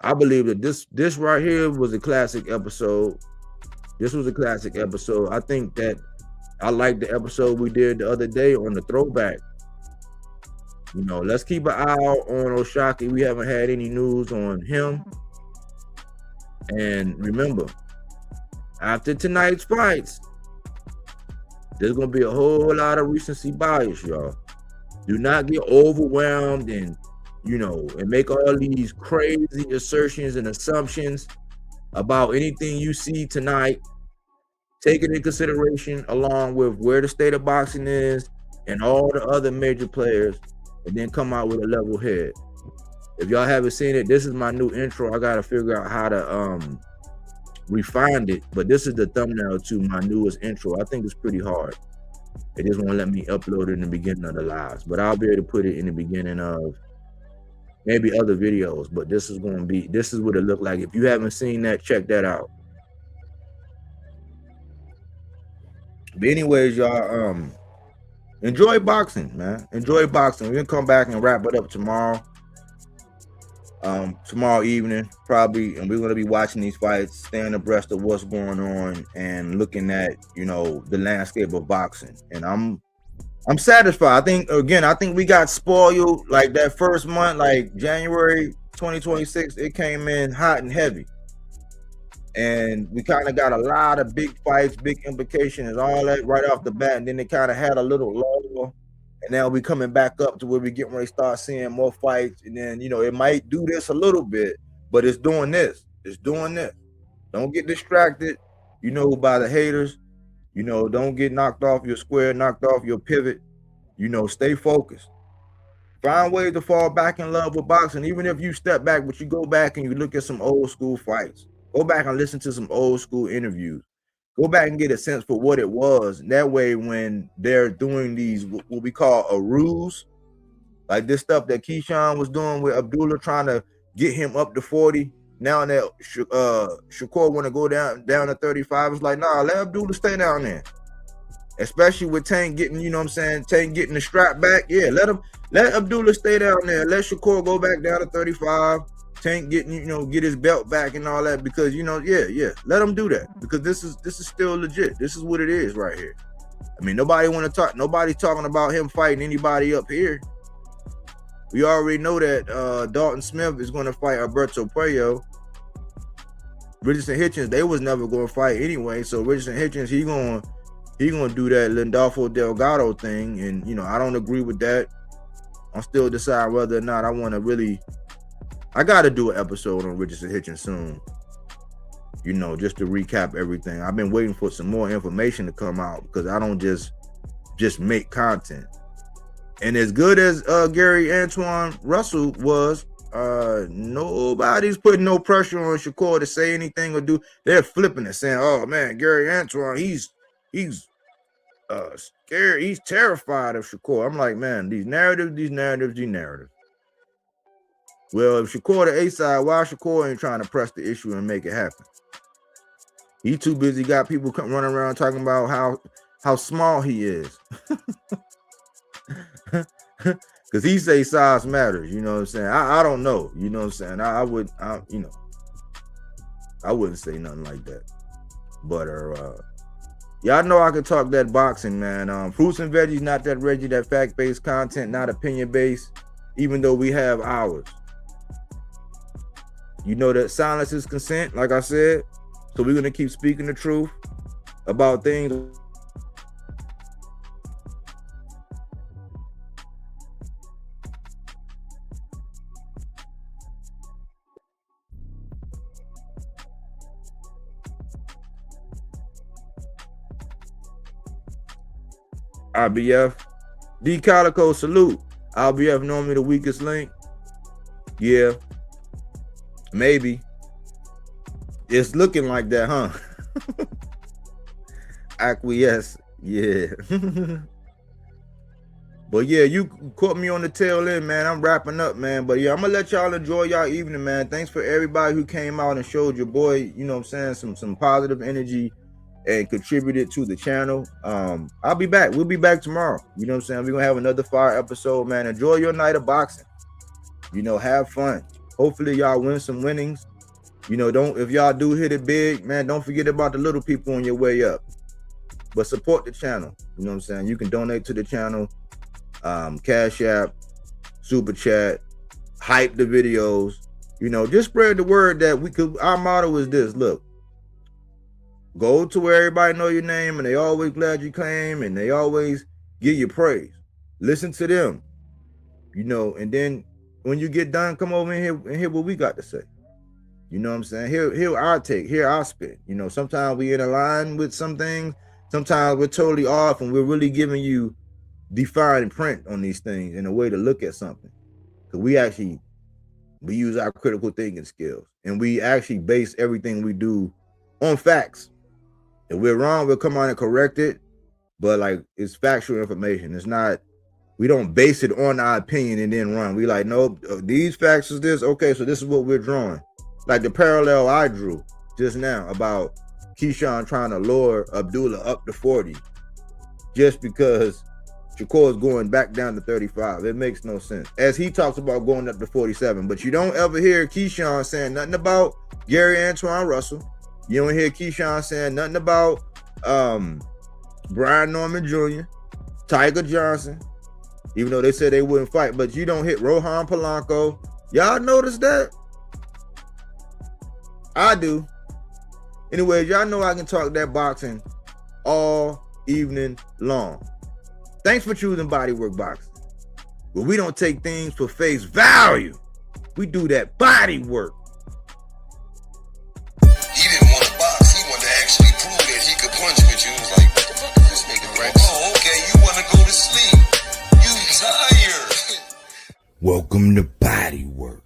I believe that this right here was a classic episode. This was a classic episode. I think that I like the episode we did the other day on the throwback. You know, let's keep an eye out on Oshaki. We haven't had any news on him. And remember, after tonight's fights, there's going to be a whole lot of recency bias, y'all. Do not get overwhelmed and, you know, and make all these crazy assertions and assumptions about anything you see tonight. Take it in consideration along with where the state of boxing is and all the other major players, and then come out with a level head. If y'all haven't seen it, this is my new intro. I got to figure out how to refine it, but this is the thumbnail to my newest intro. I think it's pretty hard. It just won't let me upload it in the beginning of the lives, but I'll be able to put it in the beginning of maybe other videos. But this is what it looked like. If you haven't seen that, check that out. But anyways, y'all, enjoy boxing, man. Enjoy boxing. We're gonna come back and wrap it up tomorrow. Tomorrow evening, probably, and we're gonna be watching these fights, staying abreast of what's going on, and looking at, you know, the landscape of boxing. And I'm satisfied. I think we got spoiled like that first month, like January 2026. It came in hot and heavy, and we kind of got a lot of big fights, big implications, and all that right off the bat. And then it kind of had a little lull. And now we coming back up to where we getting ready to start seeing more fights. And then, you know, it might do this a little bit, but it's doing this. It's doing this. Don't get distracted, you know, by the haters. You know, don't get knocked off your square, knocked off your pivot. You know, stay focused. Find ways to fall back in love with boxing. Even if you step back, but you go back and you look at some old school fights. Go back and listen to some old school interviews. Go back and get a sense for what it was. And that way, when they're doing these, what we call a ruse, like this stuff that Keyshawn was doing with Abdullah, trying to get him up to 40. Now that Shakur want to go down to 35, it's like, nah, let Abdullah stay down there. Especially with Tank getting, you know what I'm saying, Tank getting the strap back. Yeah, let Abdullah stay down there. Let Shakur go back down to 35. Tank getting, you know, get his belt back and all that, because, you know, yeah, let him do that, because this is still legit. This is what it is right here. I mean, nobody's talking about him fighting anybody up here. We already know that Dalton Smith is going to fight Alberto Puello. Richardson Hitchens, they was never going to fight anyway. So Richardson Hitchens, he gonna do that Lindolfo Delgado thing, and, you know, I don't agree with that. I'm still deciding whether or not I want to really. I got to do an episode on Richardson Hitchens soon, you know, just to recap everything. I've been waiting for some more information to come out, because I don't just make content. And as good as Gary Antoine Russell was, Nobody's putting no pressure on Shakur to say anything or do. They're flipping it, saying, "Oh man, Gary Antoine, he's scared. He's terrified of Shakur." I'm like, man, these narratives. Well, if Shakur the A side, why Shakur ain't trying to press the issue and make it happen? He too busy. Got people running around talking about how small he is. Because he say size matters, you know what I'm saying? I don't know, you know what I'm saying? I wouldn't say nothing like that. But y'all know I can talk that boxing, man. Fruits and veggies, not that Reggie, that fact-based content, not opinion-based, even though we have ours. You know that silence is consent, like I said. So we're gonna keep speaking the truth about things. IBF. D Calico, salute. IBF normally the weakest link. Yeah. Maybe. It's looking like that, huh? Acquiesce. Yeah. But yeah, you caught me on the tail end, man. I'm wrapping up, man. But yeah, I'm gonna let y'all enjoy y'all evening, man. Thanks for everybody who came out and showed your boy, you know what I'm saying, some positive energy and contributed to the channel. I'll be back. We'll be back tomorrow. You know what I'm saying? We're gonna have another fire episode, man. Enjoy your night of boxing. You know, have fun. Hopefully y'all win some winnings. You know, if y'all do hit it big, man, don't forget about the little people on your way up. But support the channel. You know what I'm saying? You can donate to the channel. Cash App, Super Chat, hype the videos. You know, just spread the word that we could. Our motto is this: look, go to where everybody know your name and they always glad you came and they always give you praise. Listen to them, you know, and then when you get done, come over here and hear what we got to say. You know what I'm saying? Hear our take, hear our spit. You know, sometimes we in a line with some things, sometimes we're totally off, and we're really giving you defined print on these things in a way to look at something. Because we use our critical thinking skills, and we actually base everything we do on facts. If we're wrong, we'll come on and correct it, but like, it's factual information. It's not, we don't base it on our opinion and then run. We like, no, these facts is this, okay, so this is what we're drawing. Like the parallel I drew just now about Keyshawn trying to lure Abdullah up to 40 just because Shakur is going back down to 35. It makes no sense. As he talks about going up to 47, but you don't ever hear Keyshawn saying nothing about Gary Antoine Russell. You don't hear Keyshawn saying nothing about Brian Norman Jr., Tiger Johnson, even though they said they wouldn't fight, but you don't hit Rohan Polanco. Y'all notice that? I do. Anyways, y'all know I can talk that boxing all evening long. Thanks for choosing Bodywork Boxing. But we don't take things for face value. We do that body work. He didn't want to box. He wanted to actually prove that he could punch with you. He was like, what the fuck is this nigga, right? Oh, okay, you want to go to sleep. You tired. Welcome to Bodywork.